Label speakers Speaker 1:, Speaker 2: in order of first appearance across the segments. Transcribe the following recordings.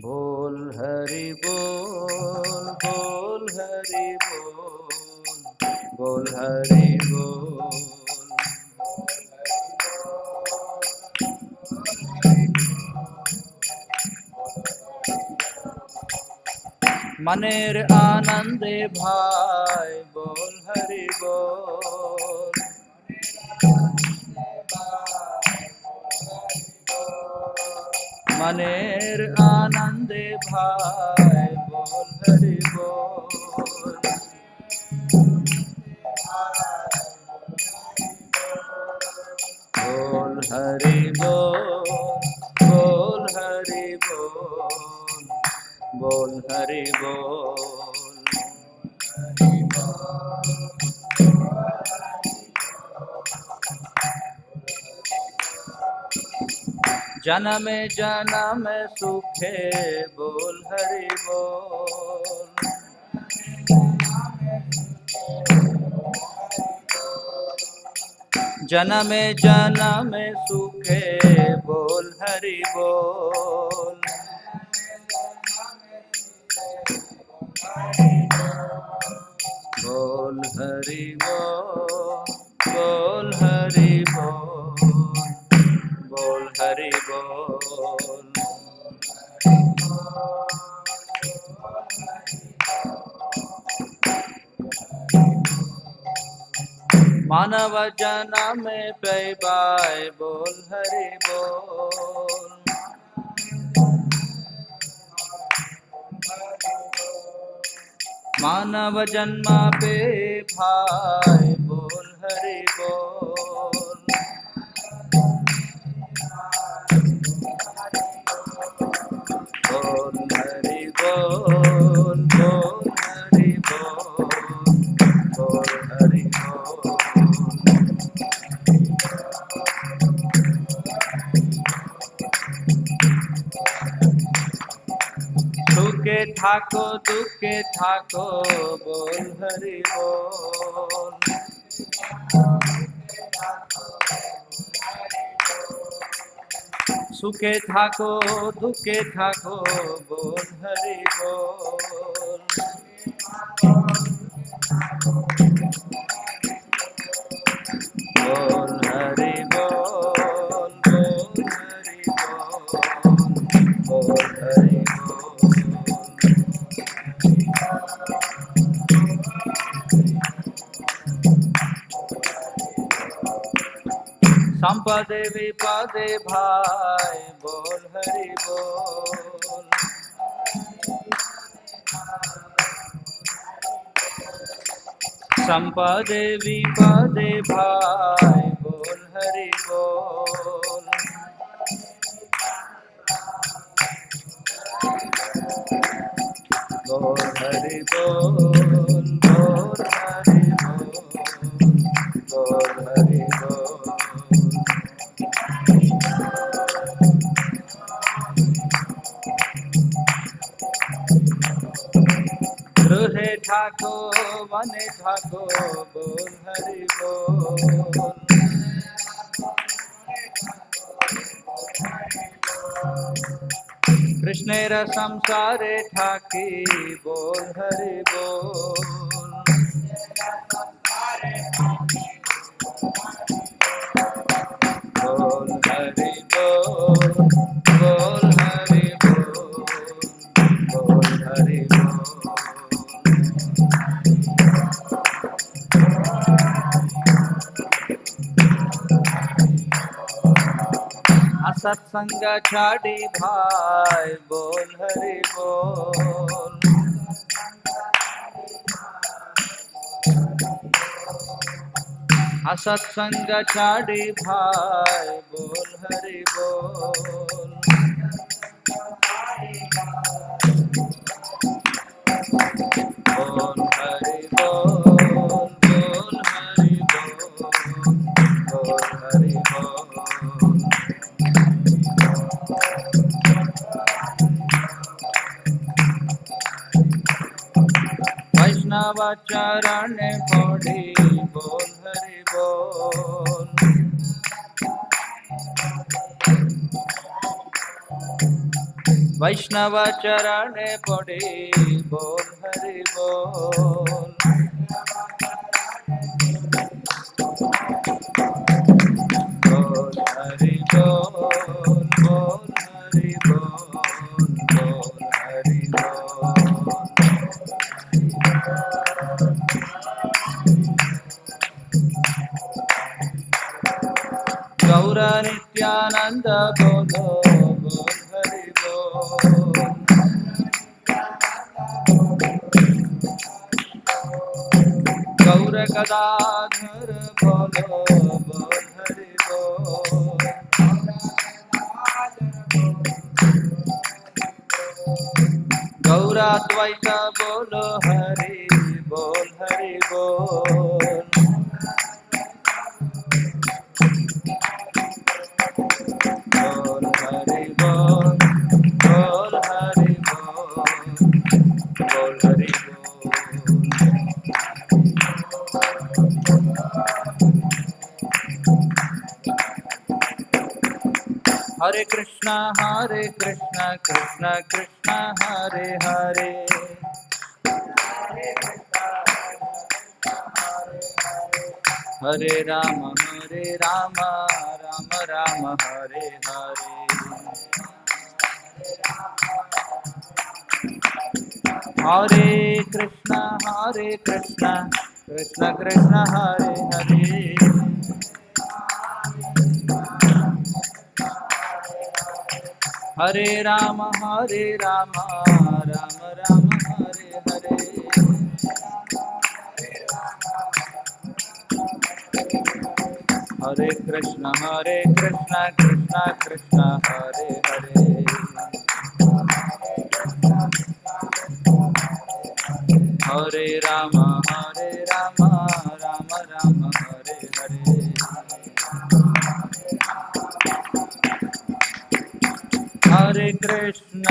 Speaker 1: बोल हरि बोल, बोल हरि बोल, बोल हरि बोल। मनेर आनंदे भाई बोल हरि बोल। मनेर आनंदे भाई बोल हरि बोल। बोल हरि बोल, बोल हरि बोल, बोल हरि बोल। जन्मे जन्म सुखे बोल हरि बोल। जन्मे जन्म सुखे बोल हरि बोल। बोल हरि बोल, बोल हरि बोल, बोल हरि बोल। मानव जन्म पैबाय बोल हरि बोल। मानव जन्म पे भाई बोल हरि बोल। बोल हरि बोल, बोल हरि बोल, बोल हरि बोल। सुखे ठाको दुखे ठाको बोल हरि बोल। सुखे ठाको दुखे ठाको बोल हरि बोल। बोल हरि बोल, बोल हरि बोल, बोल हरि बोल। संपदे विपदे भाई बोल हरि बोल। संपदे विपदे भाई बोल हरि बोल। बोल हरि बोल, बोल हरि बोल, बोल हरि बोल। गृहे ठाको वने ठाको बोल हरि बोल। कृष्णेर संसारे ठाकी बोल हरि बोल। बोल हरि बोल, बोल हरि बोल, बोल हरि बोल। असत्संग छाड़ी भाई बोल हरि बोल। असत्संग छाड़ी भाई बोल हरि बोल। बोल हरि बोल, बोल हरि बोल, बोल हरि बोल। वैष्णव चरण पौड़ी बोल हरि बोल। वैष्णव चरण पड़े बोल हरि बोल। बोल हरि बोल, बोल हरि बोल, बोल हरि बोल। गौर नित्यानंद बोलो बोल हरि बोल। गौर गदाधर बोलो बोल हरि बोल। गौराद्वैत बोलो हरि बोल हरि बोल। बोल हरि बोल, बोल हरि बोल, बोल हरि बोल। हरे कृष्णा कृष्ण कृष्ण हरे हरे। हरे राम राम राम हरे हरे। हरे कृष्ण कृष्ण कृष्ण हरे हरे। हरे राम राम राम हरे हरे। हरे कृष्ण कृष्ण कृष्ण हरे हरे। हरे राम राम राम हरे हरे। हरे कृष्ण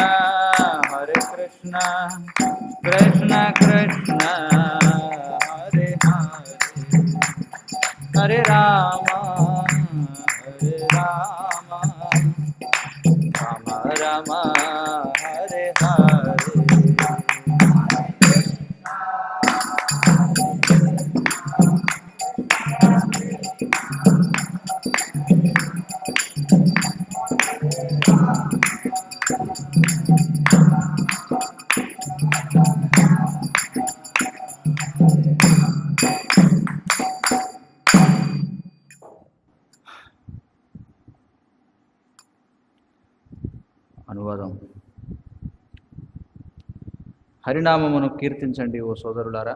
Speaker 1: कृष्ण कृष्ण हरे हरे। हरे राम राम हरे हरे। అనువాదం. హరినామమును కీర్తించండి ఓ సోదరులారా.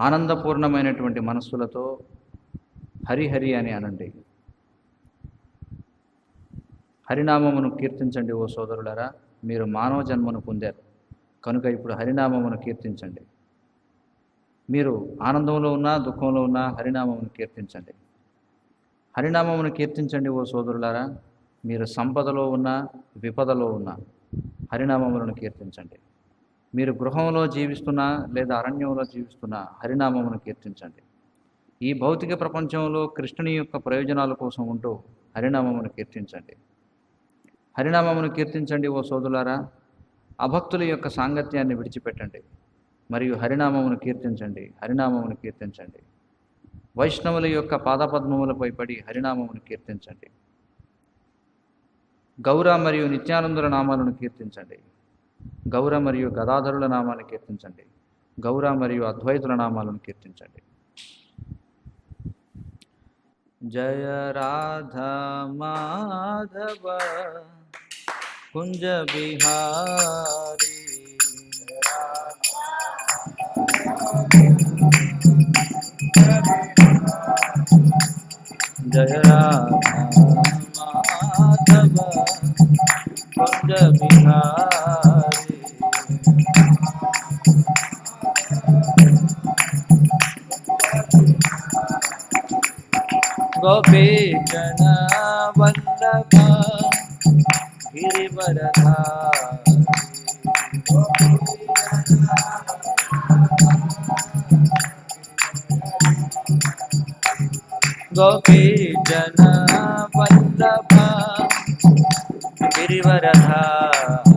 Speaker 1: ఆనందపూర్ణమైనటువంటి మనస్సులతో హరి హరి అని అనండి. హరినామమును కీర్తించండి ఓ సోదరులారా. మీరు మానవ జన్మను పొందారు కనుక ఇప్పుడు హరినామమును కీర్తించండి. మీరు ఆనందంలో ఉన్నా దుఃఖంలో ఉన్నా హరినామమును కీర్తించండి. హరినామమును కీర్తించండి ఓ సోదరులారా. మీరు సంపదలో ఉన్నా విపదలో ఉన్నా హరినామములను కీర్తించండి. మీరు గృహంలో జీవిస్తున్నా లేదా అరణ్యంలో జీవిస్తున్నా హరినామమును కీర్తించండి. ఈ భౌతిక ప్రపంచంలో కృష్ణుని యొక్క ప్రయోజనాల కోసం ఉంటూ హరినామమును కీర్తించండి. హరినామమును కీర్తించండి ఓ సోదరులారా. అభక్తుల యొక్క సాంగత్యాన్ని విడిచిపెట్టండి మరియు హరినామమును కీర్తించండి. హరినామమును కీర్తించండి. వైష్ణవుల యొక్క పాదపద్మములపై పడి హరినామమును కీర్తించండి. గౌర మరియు నిత్యానందుల నామాలను కీర్తించండి. గౌర మరియు గదాధరుల నామాన్ని కీర్తించండి. గౌర మరియు అద్వైతుల నామాలను కీర్తించండి. జయ రాధా మాధవ కుంజ బిహారీ. जय राधा माधव कुंज बिहारी। गोपीजन वल्लभ गिरिवरधारी। गोपीजन वल्लभ गिरिवरधारी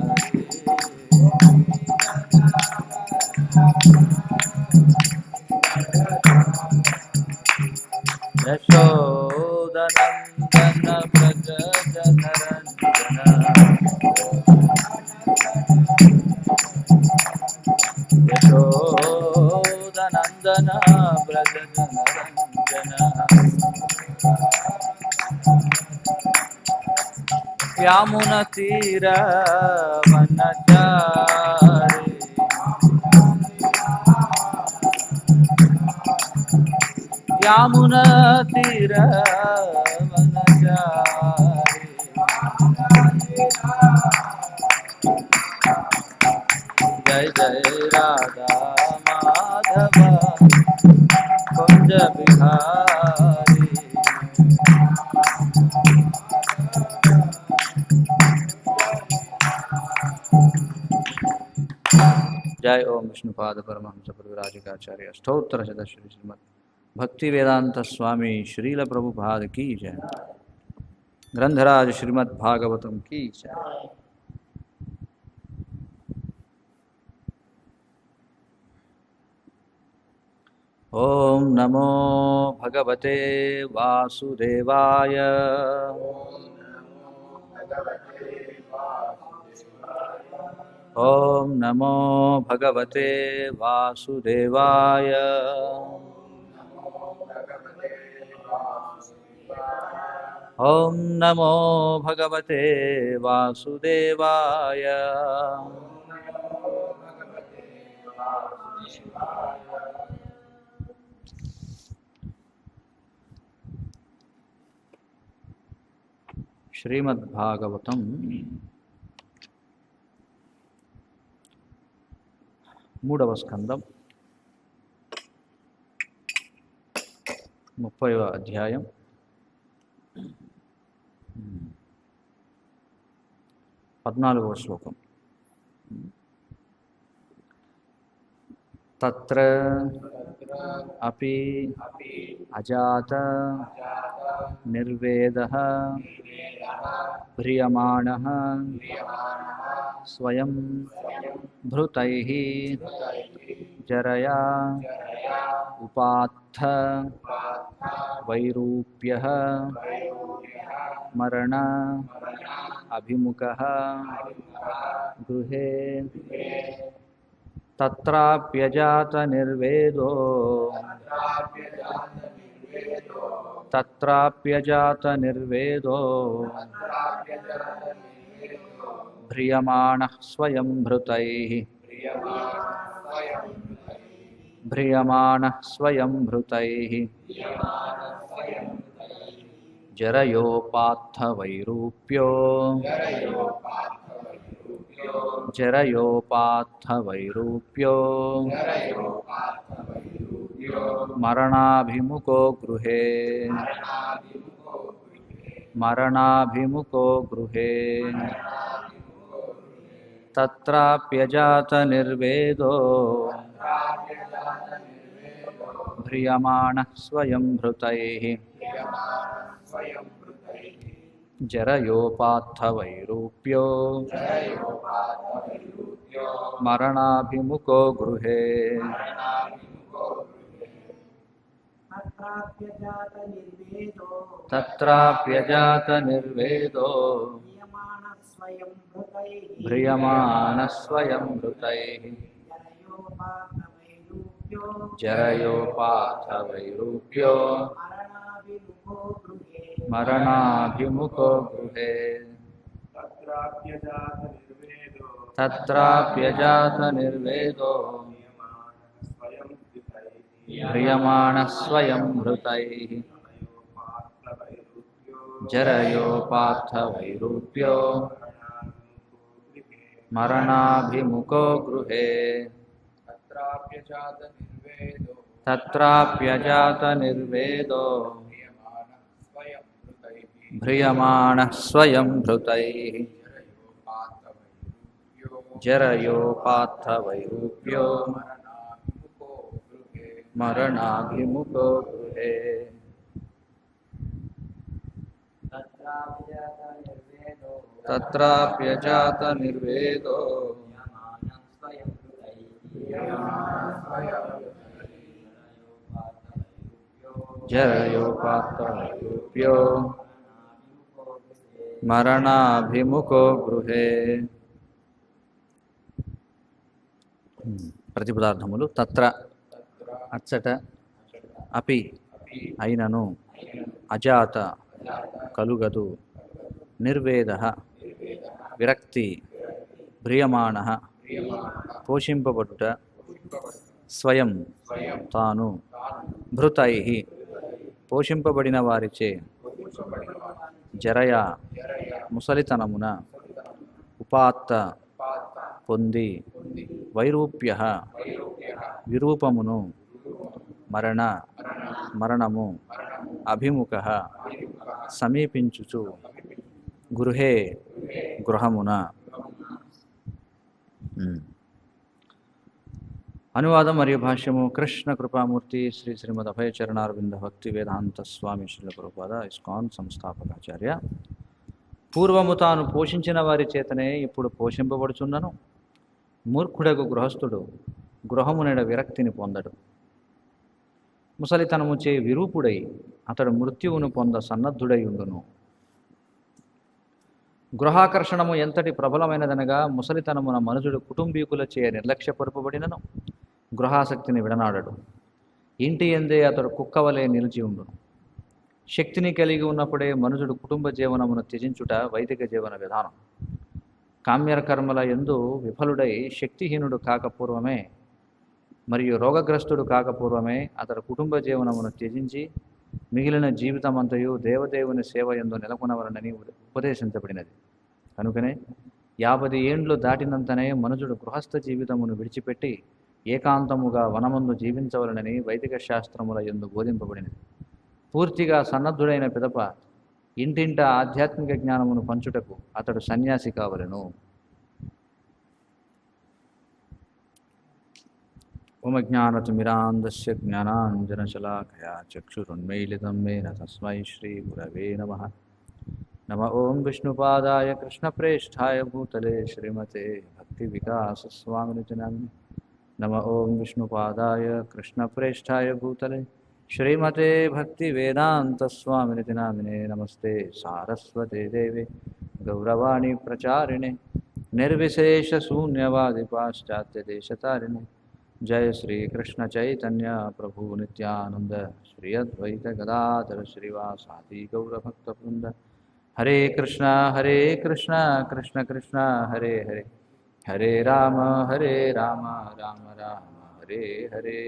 Speaker 1: यशोदनन्दन व्रज जनरञ्जन यशोदनन्दन व्रज जनरञ्जन यामुनतीरवनचारि यामुनतीरवनचारि जय जय राधा माधव कुंज बिहारी जय ओम विष्णुपाद परमहंस परिव्राजकाचार्य अष्टोत्तर शतश्री श्रीमद् भक्ति वेदांत स्वामी श्रील प्रभुपाद की जय। ग्रंथराज श्रीमद् भागवतम की जय। ओम नमो भगवते वासुदेवाय। ओम नमो भगवते वासुदेवाय। ओम नमो भगवते वासुदेवाय। श्रीमद्भागवतम 3వ స్కందం 30వ అధ్యాయం 14వ శ్లోకం. తత్ర అపి అజాత నిర్వేదః భ్రియమాణః స్వయం భృతైః జరయా ఉపాత్థ వైరూప్యః మరణ అభిముఖః గృహే తత్రాప్యజాత నిర్వేదో భ్రియమాణః స్వయం భృతైః జరయోపాత్థ వైరూప్యో మరణాభిముఖో గృహే తత్రాప్యజాత నిర్వేదో భ్రియమాణః స్వయం భృతైః జరయోపాత్థ వైరూప్యో మరణాభిముఖో గృహే తత్రాప్యజాత నిర్వేదో భ్రియమాణః స్వయం భృతైః జరయోపాత్థ వైరూప్యో మరణాభిముఖో గృహే తత్రాప్యజాత నిర్వేదో భ్రియమాణః స్వయం భృతైః జరయోపాత్థ వైరూప్యో మరణాభిముఖో గృహే తత్రాప్యజాత నిర్వేదో భ్రియమాణః స్వయం భృతైః జరయోపాత్థ వైరూప్యో మరణాభిముఖో గృహే. తత్రాప్యజాత నిర్వేదో జరయోపాత్తయోప్యో మరణాభిముఖో గృహే. ప్రతిపదార్థములు తత్ర అచ్చట, అపి అయినను, అజాత కలుగదు, నిర్వేద విరక్తి, భ్రియమాణ పోషింపబడుట, స్వయం తాను, భృతై పోషింపబడిన వారిచే, జరయ ముసలితనమున, ఉపాత్త పొంది, వైరూప్య విరూపమును, మరణము, అభిముఖ సమీపించుచు, గృహే గృహమున. అనువాదం మరియు భాష్యము కృష్ణ కృపామూర్తి శ్రీ శ్రీమద్ అభయచరణారవింద భక్తి వేదాంత స్వామి శ్రీల ప్రభుపాద ఇస్కాన్ సంస్థాపకాచార్య. పూర్వము తాను పోషించిన వారి చేతనే ఇప్పుడు పోషింపబడుచున్నను. మూర్ఖుడకు గృహస్థుడు గృహమునెడ విరక్తిని పొందడు. ముసలితనముచే విరూపుడై అతడు మృత్యువును పొంద సన్నద్ధుడై ఉండును. గృహాకర్షణము ఎంతటి ప్రబలమైనదనగా ముసలితనమున మనుజుడు కుటుంబీకులచే నిర్లక్ష్యపరుపబడినను గృహాసక్తిని విడనాడడు. ఇంటి ఎందే అతడు కుక్కవలే నిలిచి ఉండును. శక్తిని కలిగి ఉన్నప్పుడే మనుజుడు కుటుంబ జీవనమును త్యజించుట వైదిక జీవన విధానం. కామ్యకర్మల యందు విఫలుడై శక్తిహీనుడు కాకపూర్వమే మరియు రోగగ్రస్తుడు కాకపూర్వమే అతడు కుటుంబ జీవనమును త్యజించి మిగిలిన జీవితమంతయు దేవదేవుని సేవ యందు నెలకొనవలనని ఉపదేశించబడినది. కనుకనే 50 ఏండ్లు దాటినంతనే మనుజుడు గృహస్థ జీవితమును విడిచిపెట్టి ఏకాంతముగా వనమందు జీవించవలనని వైదిక శాస్త్రముల యందు బోధింపబడినది. పూర్తిగా సన్నద్ధుడైన పిదప ఇంటింట ఆధ్యాత్మిక జ్ఞానమును పంచుటకు అతడు సన్యాసి కావలెను. ఓమజ్ఞానతిమిరాంధస్య జ్ఞానాంజనశలాకయా చక్షురున్మీలితం మేన తస్మై శ్రీగురవే నమః. నమ ఓం విష్ణుపాదాయ కృష్ణప్రేష్ఠాయ భూతలే శ్రీమతే భక్తివికాసస్వామినితి నామినే. నమ ఓం విష్ణుపాదాయ కృష్ణప్రేష్ఠాయ భూతలే శ్రీమతే భక్తివేదాంతస్వామినితి నామినే. నమస్తే సారస్వతే దేవే గౌరవాణి ప్రచారిణే నిర్విశేషశూన్యవాది పాశ్చాత్యదేశతారిణే. జయ శ్రీ కృష్ణ చైతన్య ప్రభు నిత్యానంద శ్రీ అద్వైత గదాధర శ్రీవాసాది గౌరభక్తవృంద. హరే కృష్ణ కృష్ణ కృష్ణ హరే హరే, హరే రామ రామ రామ హరే హరే.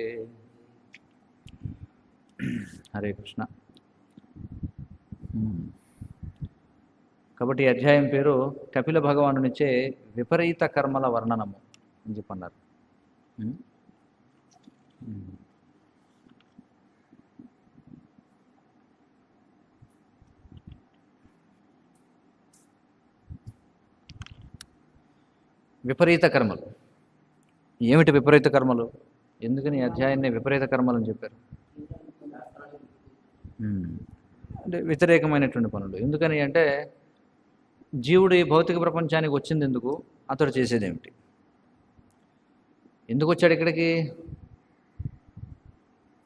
Speaker 1: హరే కృష్ణ. కాబట్టి ఈ అధ్యాయం పేరు కపిల భగవానునిచే విపరీత కర్మల వర్ణనము అని చెప్పన్నారు. విపరీత కర్మలు ఏమిటి? విపరీత కర్మలు ఎందుకని ఈ అధ్యాయాన్ని విపరీత కర్మలు అని చెప్పారు? అంటే వ్యతిరేకమైనటువంటి పనులు. ఎందుకని అంటే జీవుడు ఈ భౌతిక ప్రపంచానికి వచ్చింది ఎందుకు, అతడు చేసేది ఏమిటి, ఎందుకు వచ్చాడు ఇక్కడికి,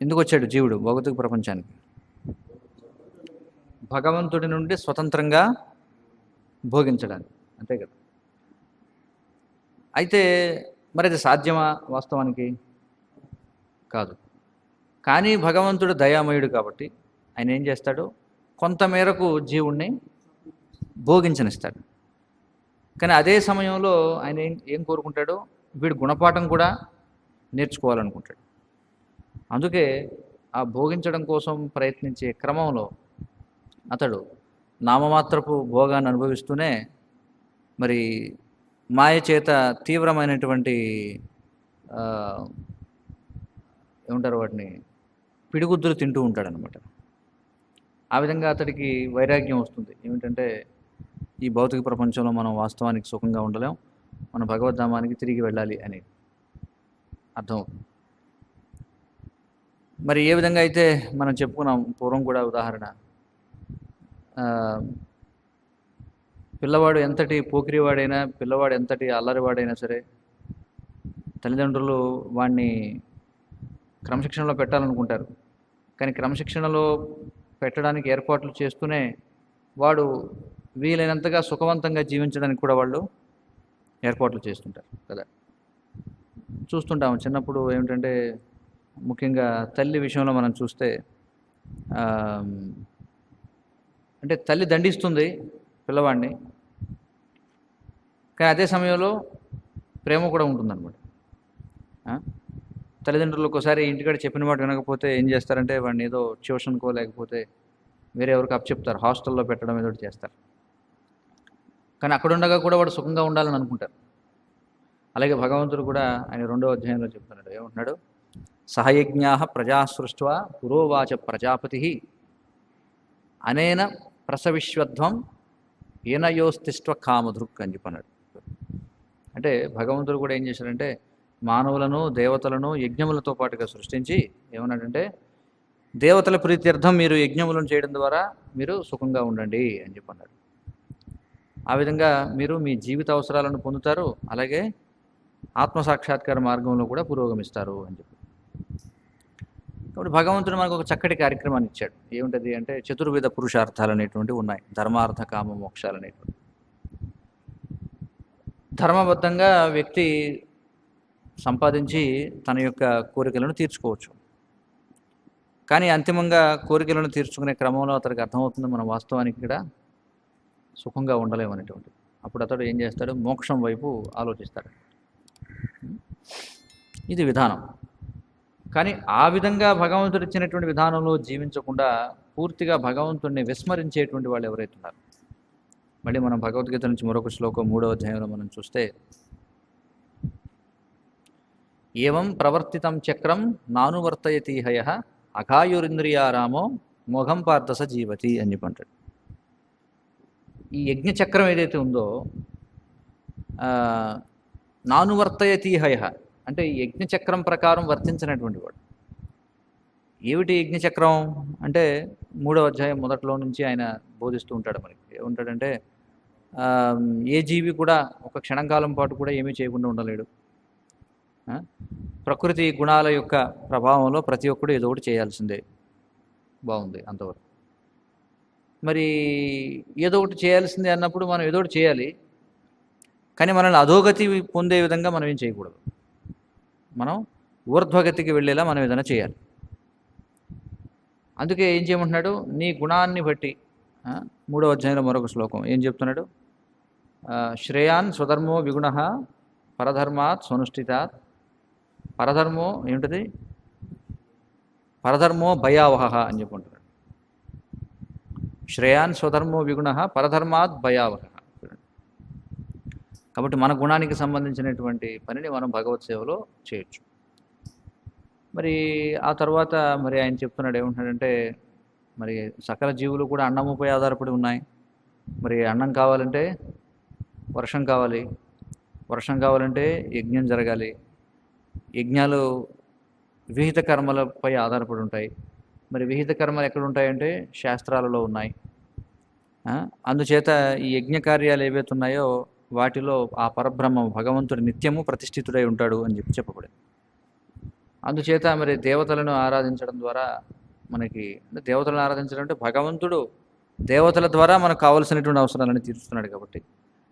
Speaker 1: ఎందుకు వచ్చాడు జీవుడు భౌతిక ప్రపంచానికి? భగవంతుడి నుండి స్వతంత్రంగా భోగించడానికి, అంతే కదా. అయితే మరి అది సాధ్యమా వాస్తవానికి? కాదు. కానీ భగవంతుడు దయామయుడు కాబట్టి ఆయన ఏం చేస్తాడు, కొంతమేరకు జీవుణ్ణి భోగించనిస్తాడు. కానీ అదే సమయంలో ఆయన ఏం కోరుకుంటాడు, వీడు గుణపాఠం కూడా నేర్చుకోవాలనుకుంటాడు. అందుకే ఆ భోగించడం కోసం ప్రయత్నించే క్రమంలో అతడు నామమాత్రపు భోగాన్ని అనుభవిస్తూనే మరి మాయ చేత తీవ్రమైనటువంటి ఏమంటారు వాటిని, పిడిగుద్దులు తింటూ ఉంటాడనమాట. ఆ విధంగా అతడికి వైరాగ్యం వస్తుంది. ఏమిటంటే ఈ భౌతిక ప్రపంచంలో మనం వాస్తవానికి సుఖంగా ఉండలేం, మన భగవద్ధామానికి తిరిగి వెళ్ళాలి అని అర్థం. మరి ఏ విధంగా అయితే మనం చెప్పుకున్నాం పూర్వం కూడా ఉదాహరణ, పిల్లవాడు ఎంతటి పోకిరివాడైనా, పిల్లవాడు ఎంతటి అల్లరివాడైనా సరే, తల్లిదండ్రులు వాడిని క్రమశిక్షణలో పెట్టాలనుకుంటారు. కానీ క్రమశిక్షణలో పెట్టడానికి ఏర్పాట్లు చేస్తూనే వాడు వీలైనంతగా సుఖవంతంగా జీవించడానికి కూడా వాళ్ళు ఏర్పాట్లు చేస్తుంటారు కదా. చూస్తుంటాము చిన్నప్పుడు ఏమిటంటే, ముఖ్యంగా తల్లి విషయంలో మనం చూస్తే అంటే తల్లి దండిస్తుంది పిల్లవాడిని, కానీ అదే సమయంలో ప్రేమ కూడా ఉంటుందన్నమాట. తల్లిదండ్రులు ఒకసారి ఇంటికాడ చెప్పిన మాట వినకపోతే ఏం చేస్తారంటే వాడిని ఏదో ట్యూషన్కో లేకపోతే వేరే ఎవరికి అప్పచెప్తారు, హాస్టల్లో పెట్టడం ఏదో చేస్తారు. కానీ అక్కడ ఉండగా కూడా వాడు సుఖంగా ఉండాలని అనుకుంటారు. అలాగే భగవంతుడు కూడా ఆయన 2వ అధ్యాయంలో చెప్తున్నాడు, ఏమంటున్నాడు? సహయజ్ఞా ప్రజా సృష్ట్వా పురోవాచ ప్రజాపతి అనేన ప్రసవిశ్వధ్వం ఏనయోస్తిష్ట కామధృక్ అని చెప్పన్నాడు. అంటే భగవంతుడు కూడా ఏం చేశాడంటే మానవులను దేవతలను యజ్ఞములతో పాటుగా సృష్టించి ఏమన్నాడంటే, దేవతల ప్రీత్యర్థం మీరు యజ్ఞములను చేయడం ద్వారా మీరు సుఖంగా ఉండండి అని చెప్పన్నాడు. ఆ విధంగా మీరు మీ జీవిత అవసరాలను పొందుతారు, అలాగే ఆత్మసాక్షాత్కార మార్గంలో కూడా పురోగమిస్తారు అని చెప్పి. కాబట్టి భగవంతుడు మనకు ఒక చక్కటి కార్యక్రమాన్ని ఇచ్చాడు. ఏమిటది అంటే చతుర్విధ పురుషార్థాలు అనేటువంటివి ఉన్నాయి, ధర్మార్థ కామ మోక్షాలు అనేటువంటి. ధర్మబద్ధంగా వ్యక్తి సంపాదించి తన యొక్క కోరికలను తీర్చుకోవచ్చు. కానీ అంతిమంగా కోరికలను తీర్చుకునే క్రమంలో అతనికి అర్థమవుతుంది మనం వాస్తవానికి ఇక్కడ సుఖంగా ఉండలేమనేటువంటిది. అప్పుడు అతడు ఏం చేస్తాడు? మోక్షం వైపు ఆలోచిస్తాడు. ఇది విధానం. కానీ ఆ విధంగా భగవంతుడు ఇచ్చినటువంటి విధానంలో జీవించకుండా పూర్తిగా భగవంతుడిని విస్మరించేటువంటి వాళ్ళు ఎవరైతే ఉన్నారు, మళ్ళీ మనం భగవద్గీత నుంచి మరొక శ్లోకం 3వ అధ్యాయంలో మనం చూస్తే, ఏవం ప్రవర్తితం చక్రం నానువర్తయతి హయః అఘాయురింద్రియారామో మోఘం పార్థస జీవతి అని చెప్పంటాడు. ఈ యజ్ఞచక్రం ఏదైతే ఉందో నానువర్తయతి హయః అంటే ఈ యజ్ఞచక్రం ప్రకారం వర్తించినటువంటి వాడు. ఏమిటి యజ్ఞచక్రం అంటే 3వ అధ్యాయం మొదట్లో నుంచి ఆయన బోధిస్తూ ఉంటాడు మనకి. ఏముంటాడంటే ఏ జీవి కూడా ఒక క్షణకాలం పాటు కూడా ఏమీ చేయకుండా ఉండలేడు. ప్రకృతి గుణాల యొక్క ప్రభావంలో ప్రతి ఒక్కడు ఏదో ఒకటి చేయాల్సిందే. బాగుంది అంతవరకు. మరి ఏదో ఒకటి చేయాల్సిందే అన్నప్పుడు మనం ఏదో ఒకటి చేయాలి, కానీ మనల్ని అధోగతి పొందే విధంగా మనం ఏం చేయకూడదు. మనం ఊర్ధ్వగతికి వెళ్ళేలా మనం ఏదైనా చేయాలి. అందుకే ఏం చేయమంటున్నాడు? నీ గుణాన్ని బట్టి 3వ అధ్యాయంలో మరొక శ్లోకం ఏం చెప్తున్నాడు? శ్రేయాన్ స్వధర్మో విగుణ పరధర్మాత్ స్వనుష్ఠితాత్. పరధర్మో ఏమిటది? పరధర్మో భయావహ అని చెప్పుకుంటున్నాడు. శ్రేయాన్ స్వధర్మో విగుణ పరధర్మాత్ భయావహ. కాబట్టి మన గుణానికి సంబంధించినటువంటి పనిని మనం భగవత్ సేవలో చేయొచ్చు. మరి ఆ తర్వాత మరి ఆయన చెప్తున్నాడు ఏమంటున్నాడంటే, మరి సకల జీవులు కూడా అన్నముపై ఆధారపడి ఉన్నాయి. మరి అన్నం కావాలంటే వర్షం కావాలి, వర్షం కావాలంటే యజ్ఞం జరగాలి. యజ్ఞాలు విహిత కర్మలపై ఆధారపడి ఉంటాయి. మరి విహిత కర్మలు ఎక్కడ ఉంటాయంటే శాస్త్రాలలో ఉన్నాయి. అందుచేత ఈ యజ్ఞ కార్యాలు ఏవైతే ఉన్నాయో వాటిలో ఆ పరబ్రహ్మ భగవంతుడు నిత్యము ప్రతిష్ఠితుడై ఉంటాడు అని చెప్పబడింది. అందుచేత మరి దేవతలను ఆరాధించడం ద్వారా మనకి, దేవతలను ఆరాధించడం అంటే భగవంతుడు దేవతల ద్వారా మనకు కావలసినటువంటి అవసరాలను తీరుస్తున్నాడు. కాబట్టి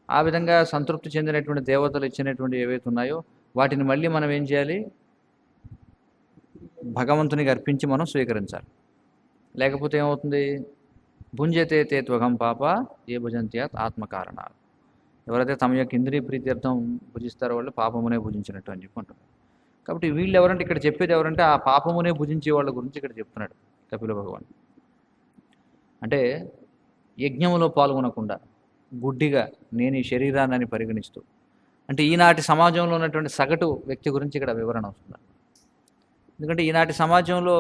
Speaker 1: ఆ విధంగా సంతృప్తి చెందినటువంటి దేవతలు ఇచ్చినటువంటి ఏవైతే ఉన్నాయో వాటిని మళ్ళీ మనం ఏం చేయాలి? భగవంతునికి అర్పించి మనం స్వీకరించాలి. లేకపోతే ఏమవుతుంది? భుంజతే తే త్వగం పాప ఏ భుజంత్యాత్ ఆత్మకారణాలు. ఎవరైతే తమ యొక్క ఇంద్రియ ప్రీత్యర్థం భుజిస్తారో వాళ్ళు పాపమునే భుజించినట్టు అని చెప్పుకుంటారు. కాబట్టి వీళ్ళు ఎవరంటే ఇక్కడ చెప్పేది ఎవరంటే ఆ పాపమునే భుజించే వాళ్ళ గురించి ఇక్కడ చెప్తున్నాడు కపిల భగవాన్. అంటే యజ్ఞములో పాల్గొనకుండా గుడ్డిగా నేను ఈ శరీరాన్ని పరిగణిస్తూ, అంటే ఈనాటి సమాజంలో ఉన్నటువంటి సగటు వ్యక్తి గురించి ఇక్కడ వివరణ వస్తుంది. ఎందుకంటే ఈనాటి సమాజంలో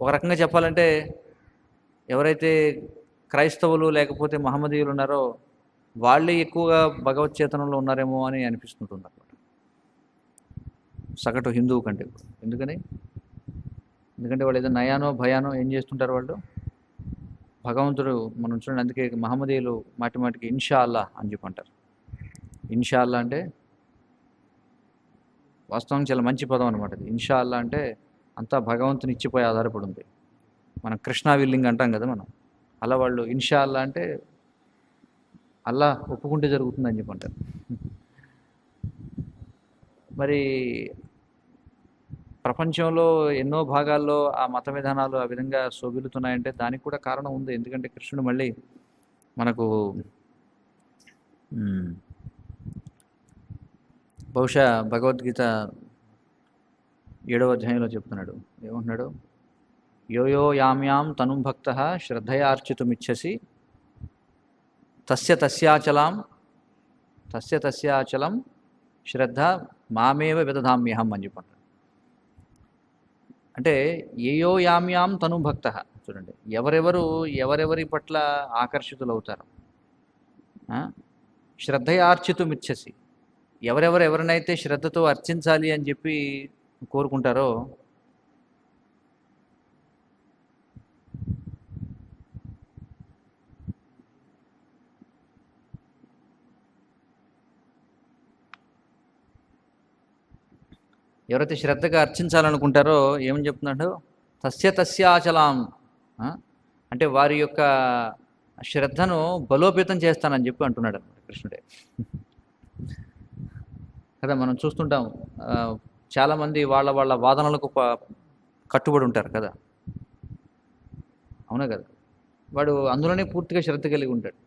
Speaker 1: ఒక రకంగా చెప్పాలంటే ఎవరైతే క్రైస్తవులు లేకపోతే మహమ్మదీయులు ఉన్నారో వాళ్ళే ఎక్కువగా భగవత్ చేతనంలో ఉన్నారేమో అని అనిపిస్తుంటుంది అన్నమాట, సగటు హిందువు కంటే. ఎందుకంటే వాళ్ళు ఏదో నయానో భయానో ఏం చేస్తుంటారు? వాళ్ళు భగవంతుడు మనం చూడండి, అందుకే మహమ్మదీయులు మాటి మాటికి ఇన్షా అల్లా అని చెప్పి అంటారు. ఇన్షా అల్లా అంటే వాస్తవం చాలా మంచి పదం అనమాట. ఇది ఇన్షా అల్లా అంటే అంతా భగవంతుని ఇచ్చిపోయి ఆధారపడి ఉంది. మనం కృష్ణా విల్లింగ్ అంటాం కదా మనం, అలా వాళ్ళు ఇన్షా అల్లా అంటే అల్లా ఒప్పుకుంటే జరుగుతుందని చెప్పి అంటారు. మరి ప్రపంచంలో ఎన్నో భాగాల్లో ఆ మత విధానాలు ఆ విధంగా శోభిల్లుతున్నాయంటే దానికి కూడా కారణం ఉంది. ఎందుకంటే కృష్ణుడు మళ్ళీ మనకు బహుశా భగవద్గీత 7వ అధ్యాయంలో చెప్తున్నాడు. ఏమంటున్నాడు? యోయో యామ్యాం తనుం భక్త శ్రద్ధయార్చితుమిచ్చసి తస్య తస్యాచలం శ్రద్ధ మామేవ విదధామ్యహం అని చెప్పంటాడు. అంటే ఏయో యామ్యాం తను భక్త, చూడండి, ఎవరెవరి పట్ల ఆకర్షితులవుతారు, శ్రద్ధయార్చితుమిచ్చసి, ఎవరినైతే శ్రద్ధతో అర్చించాలి అని చెప్పి కోరుకుంటారో ఎవరైతే శ్రద్ధగా అర్చించాలనుకుంటారో ఏమని చెప్తున్నాడు? తస్యాచలాం, అంటే వారి యొక్క శ్రద్ధను బలోపేతం చేస్తానని చెప్పి అంటున్నాడు అన్నమాట కృష్ణుడే కదా. మనం చూస్తుంటాం చాలామంది వాళ్ళ వాదనలకు కట్టుబడి ఉంటారు కదా, అవునా కదా. వాడు అందులోనే పూర్తిగా శ్రద్ధ కలిగి ఉంటాడు.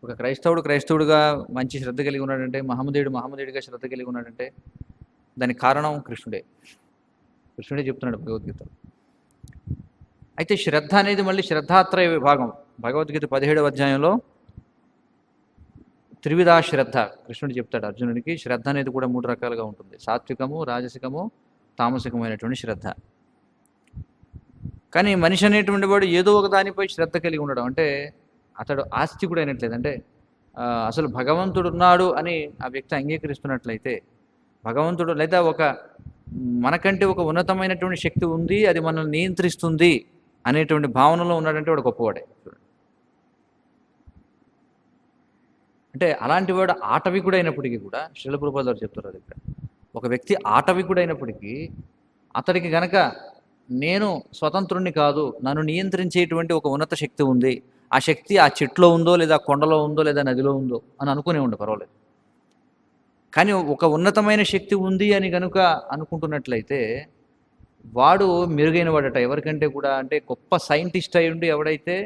Speaker 1: ఒక క్రైస్తవుడుగా మంచి శ్రద్ధ కలిగి ఉన్నాడంటే, మహమ్మదీయుడిగా శ్రద్ధ కలిగి ఉన్నాడంటే దానికి కారణం కృష్ణుడే చెప్తున్నాడు భగవద్గీతలో. అయితే శ్రద్ధ అనేది మళ్ళీ శ్రద్ధాత్రయ విభాగం. భగవద్గీత 17వ అధ్యాయంలో త్రివిధా శ్రద్ధ కృష్ణుడు చెప్తాడు అర్జునుడికి. శ్రద్ధ అనేది కూడా 3 రకాలుగా ఉంటుంది: సాత్వికము, రాజసికము, తామసికమైనటువంటి శ్రద్ధ. కానీ మనిషి అనేటువంటి వాడు ఏదో ఒక దానిపై శ్రద్ధ కలిగి ఉండడం అంటే అతడు ఆస్తికుడు అయినట్లేదు. అంటే అసలు భగవంతుడు ఉన్నాడు అని ఆ వ్యక్తి అంగీకరిస్తున్నట్లయితే, భగవంతుడు లేదా మనకంటే ఒక ఉన్నతమైనటువంటి శక్తి ఉంది, అది మనల్ని నియంత్రిస్తుంది అనేటువంటి భావనలో ఉన్నాడంటే వాడు గొప్పవాడే. అంటే అలాంటి వాడు ఆటవికుడైనప్పటికీ కూడా, శ్రీల ప్రభుపాదులు వారు చెప్తారు అది ఇక్కడ, ఒక వ్యక్తి ఆటవికుడైనప్పటికీ అతడికి గనక నేను స్వతంత్రుణ్ణి కాదు, నన్ను నియంత్రించేటువంటి ఒక ఉన్నత శక్తి ఉంది, ఆ శక్తి ఆ చెట్లో ఉందో లేదా కొండలో ఉందో లేదా నదిలో ఉందో అని అనుకునే ఉండే పర్వాలేదు. కానీ ఒక ఉన్నతమైన శక్తి ఉంది అని కనుక అనుకుంటున్నట్లయితే వాడు మెరుగైన వాడట ఎవరికంటే కూడా. అంటే గొప్ప సైంటిస్ట్ అయి ఉండి ఎవడైతే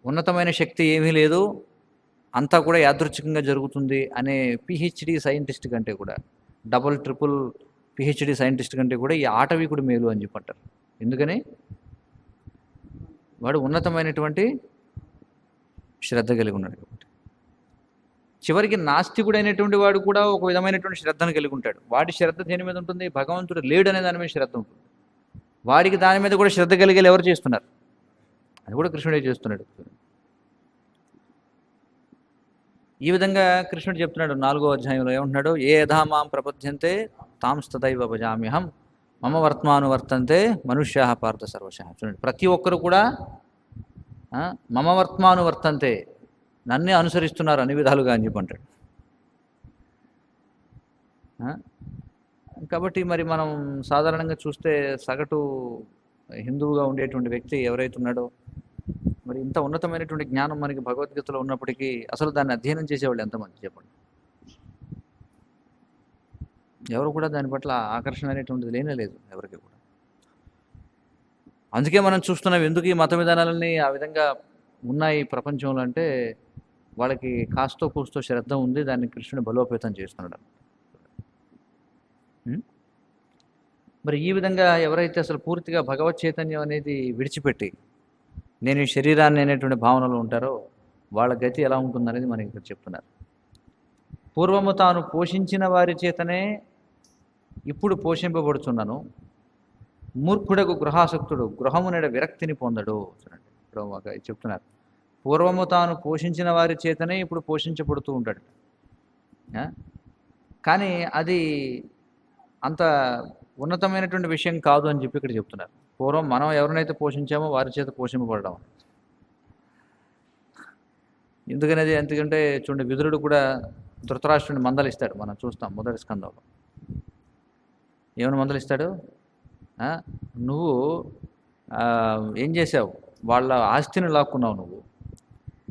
Speaker 1: ఉన్నతమైన శక్తి ఏమీ లేదు, అంతా కూడా యాదృచ్ఛికంగా జరుగుతుంది అనే పిహెచ్డి సైంటిస్ట్ కంటే కూడా, డబుల్ ట్రిపుల్ పిహెచ్డి సైంటిస్ట్ కంటే కూడా ఈ ఆటవికుడు మేలు అని చెప్పంటారు. ఎందుకని? వాడు ఉన్నతమైనటువంటి శ్రద్ధ కలిగి ఉన్నాడు కాబట్టి. చివరికి నాస్తికుడైనటువంటి వాడు కూడా ఒక విధమైనటువంటి శ్రద్ధను కలిగి ఉంటాడు. వాడి శ్రద్ధ దేని మీద ఉంటుంది? భగవంతుడు లేడు అనే దాని మీద శ్రద్ధ ఉంటుంది. వాడికి దాని మీద కూడా శ్రద్ధ కలిగేలు ఎవరు చేస్తున్నారు? అది కూడా కృష్ణుడే చేస్తున్నాడు. ఈ విధంగా కృష్ణుడు చెప్తున్నాడు 4వ అధ్యాయంలో. ఏమంటున్నాడు? ఏ యథా మాం ప్రపద్యంతే తాంస్తదైవ భజామ్యహం మమ వర్త్మానువర్తంతే మనుష్యాః పార్థ సర్వశః. చూడండి, ప్రతి ఒక్కరు కూడా మమ వర్త్మానువర్తంతే, నన్నే అనుసరిస్తున్నారు అన్ని విధాలుగా అని చెప్పి అంటాడు. కాబట్టి మరి మనం సాధారణంగా చూస్తే సగటు హిందువుగా ఉండేటువంటి వ్యక్తి ఎవరైతే ఉన్నాడో, మరి ఇంత ఉన్నతమైనటువంటి జ్ఞానం మనకి భగవద్గీతలో ఉన్నప్పటికీ అసలు దాన్ని అధ్యయనం చేసేవాళ్ళు ఎంతమంది చెప్పండి? ఎవరు కూడా దాని పట్ల ఆకర్షణ అనేటువంటిది లేనే లేదు ఎవరికి కూడా. అందుకే మనం చూస్తున్నాం ఎందుకు ఈ మత విధానాలన్నీ ఆ విధంగా ఉన్నాయి ప్రపంచంలో అంటే, వాళ్ళకి కాస్తో కూస్తో శ్రద్ధ ఉంది, దాన్ని కృష్ణుని బలోపేతం చేస్తున్నాడు. మరి ఈ విధంగా ఎవరైతే అసలు పూర్తిగా భగవత్ చైతన్యం అనేది విడిచిపెట్టి నేను ఈ శరీరాన్ని అనేటువంటి భావనలో ఉంటారో వాళ్ళ గతి ఎలా ఉంటుందనేది మనకి ఇక్కడ చెప్తున్నారు. పూర్వము తాను పోషించిన వారి చేతనే ఇప్పుడు పోషింపబడుతున్నాను, మూర్ఖుడకు గృహాసక్తుడు గృహమునెడ విరక్తిని పొందడు. చూడండి, ఇక్కడ చెప్తున్నారు. పూర్వము తాను పోషించిన వారి చేతనే ఇప్పుడు పోషించబడుతూ ఉంటాడు. కానీ అది అంత ఉన్నతమైనటువంటి విషయం కాదు అని చెప్పి ఇక్కడ చెప్తున్నారు. పూర్వం మనం ఎవరినైతే పోషించామో వారి చేత పోషింపబడడం. ఎందుకంటే చూడండి, విదురుడు కూడా ధృతరాష్ట్రుని మందలిస్తాడు. మనం చూస్తాం మొదటి స్కందంలో. ఏమైనా మందలిస్తాడు? నువ్వు ఏం చేసావు? వాళ్ళ ఆస్తిని లాక్కున్నావు, నువ్వు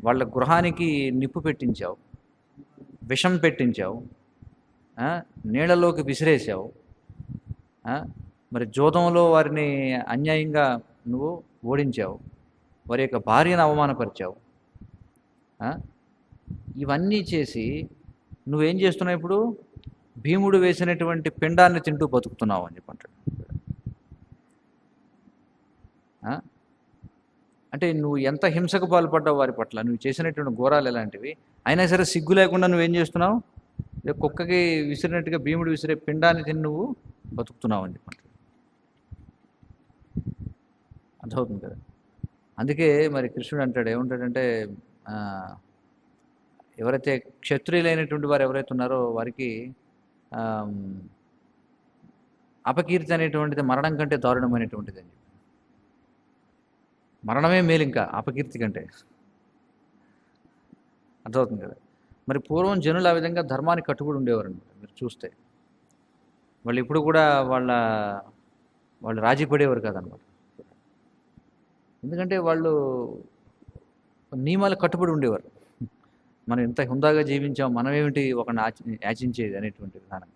Speaker 1: వాళ్ళ గృహానికి నిప్పు పెట్టించావు, విషం పెట్టించావు, నీళ్ళలోకి విసిరేసావు, మరి జోదంలో వారిని అన్యాయంగా నువ్వు ఓడించావు, వారి యొక్క భార్యను అవమానపరిచావు. ఇవన్నీ చేసి నువ్వేం చేస్తున్నావు? ఇప్పుడు భీముడు వేసినటువంటి పిండాన్ని తింటూ బతుకుతున్నావు అని చెప్పి అంటాడు. అంటే నువ్వు ఎంత హింసకు పాల్పడ్డావు వారి పట్ల, నువ్వు చేసినటువంటి ఘోరాలు ఎలాంటివి, అయినా సరే సిగ్గు లేకుండా నువ్వేం చేస్తున్నావు? కుక్కకి విసిరినట్టుగా భీముడు విసిరే పిండాన్ని తిని నువ్వు బతుకుతున్నావు అని చెప్పి అర్థమవుతుంది కదా. అందుకే మరి కృష్ణుడు అంటాడు, ఏమంటాడంటే, ఎవరైతే క్షత్రియులైనటువంటి వారు ఎవరైతే ఉన్నారో వారికి అపకీర్తి అనేటువంటిది మరణం కంటే దారుణమైనటువంటిది అని చెప్పి. మరణమే మేలు ఇంకా అపకీర్తి కంటే. అర్థమవుతుంది కదా. మరి పూర్వం జనులు ఆ విధంగా ధర్మానికి కట్టుబడి ఉండేవారు అనమాట. మీరు చూస్తే వాళ్ళు ఇప్పుడు కూడా వాళ్ళు రాజీ పడేవారు కాదనమాట. ఎందుకంటే వాళ్ళు నియమాలకు కట్టుబడి ఉండేవారు. మనం ఎంత హుందాగా జీవించాం, మనమేమిటి ఒకరిని యాచించేది అనేటువంటి విధానం.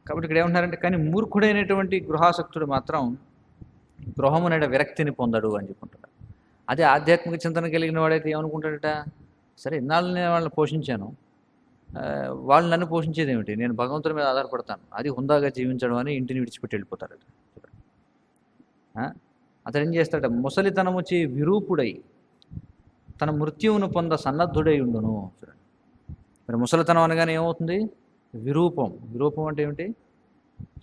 Speaker 1: కాబట్టి ఇక్కడ ఏమంటున్నారంటే, కానీ మూర్ఖుడైనటువంటి గృహాసక్తుడు మాత్రం గృహమునైన విరక్తిని పొందడు అని చెప్పుకుంటాడు. అదే ఆధ్యాత్మిక చింతన కలిగిన వాడైతే ఏమనుకుంటాడట, సరే ఇన్నాళ్ళు నేను వాళ్ళని పోషించాను, వాళ్ళు నన్ను పోషించేది ఏమిటి, నేను భగవంతుడి మీద ఆధారపడతాను, అది హుందాగా జీవించడం అని ఇంటిని విడిచిపెట్టి వెళ్ళిపోతాడట. అతడు ఏం చేస్తాడట, ముసలితనముచి విరూపుడై తన మృత్యువును పొంద సన్నద్ధుడై ఉండును. చూడండి, మరి ముసలితనం అనగానే ఏమవుతుంది? విరూపం. విరూపం అంటే ఏమిటి?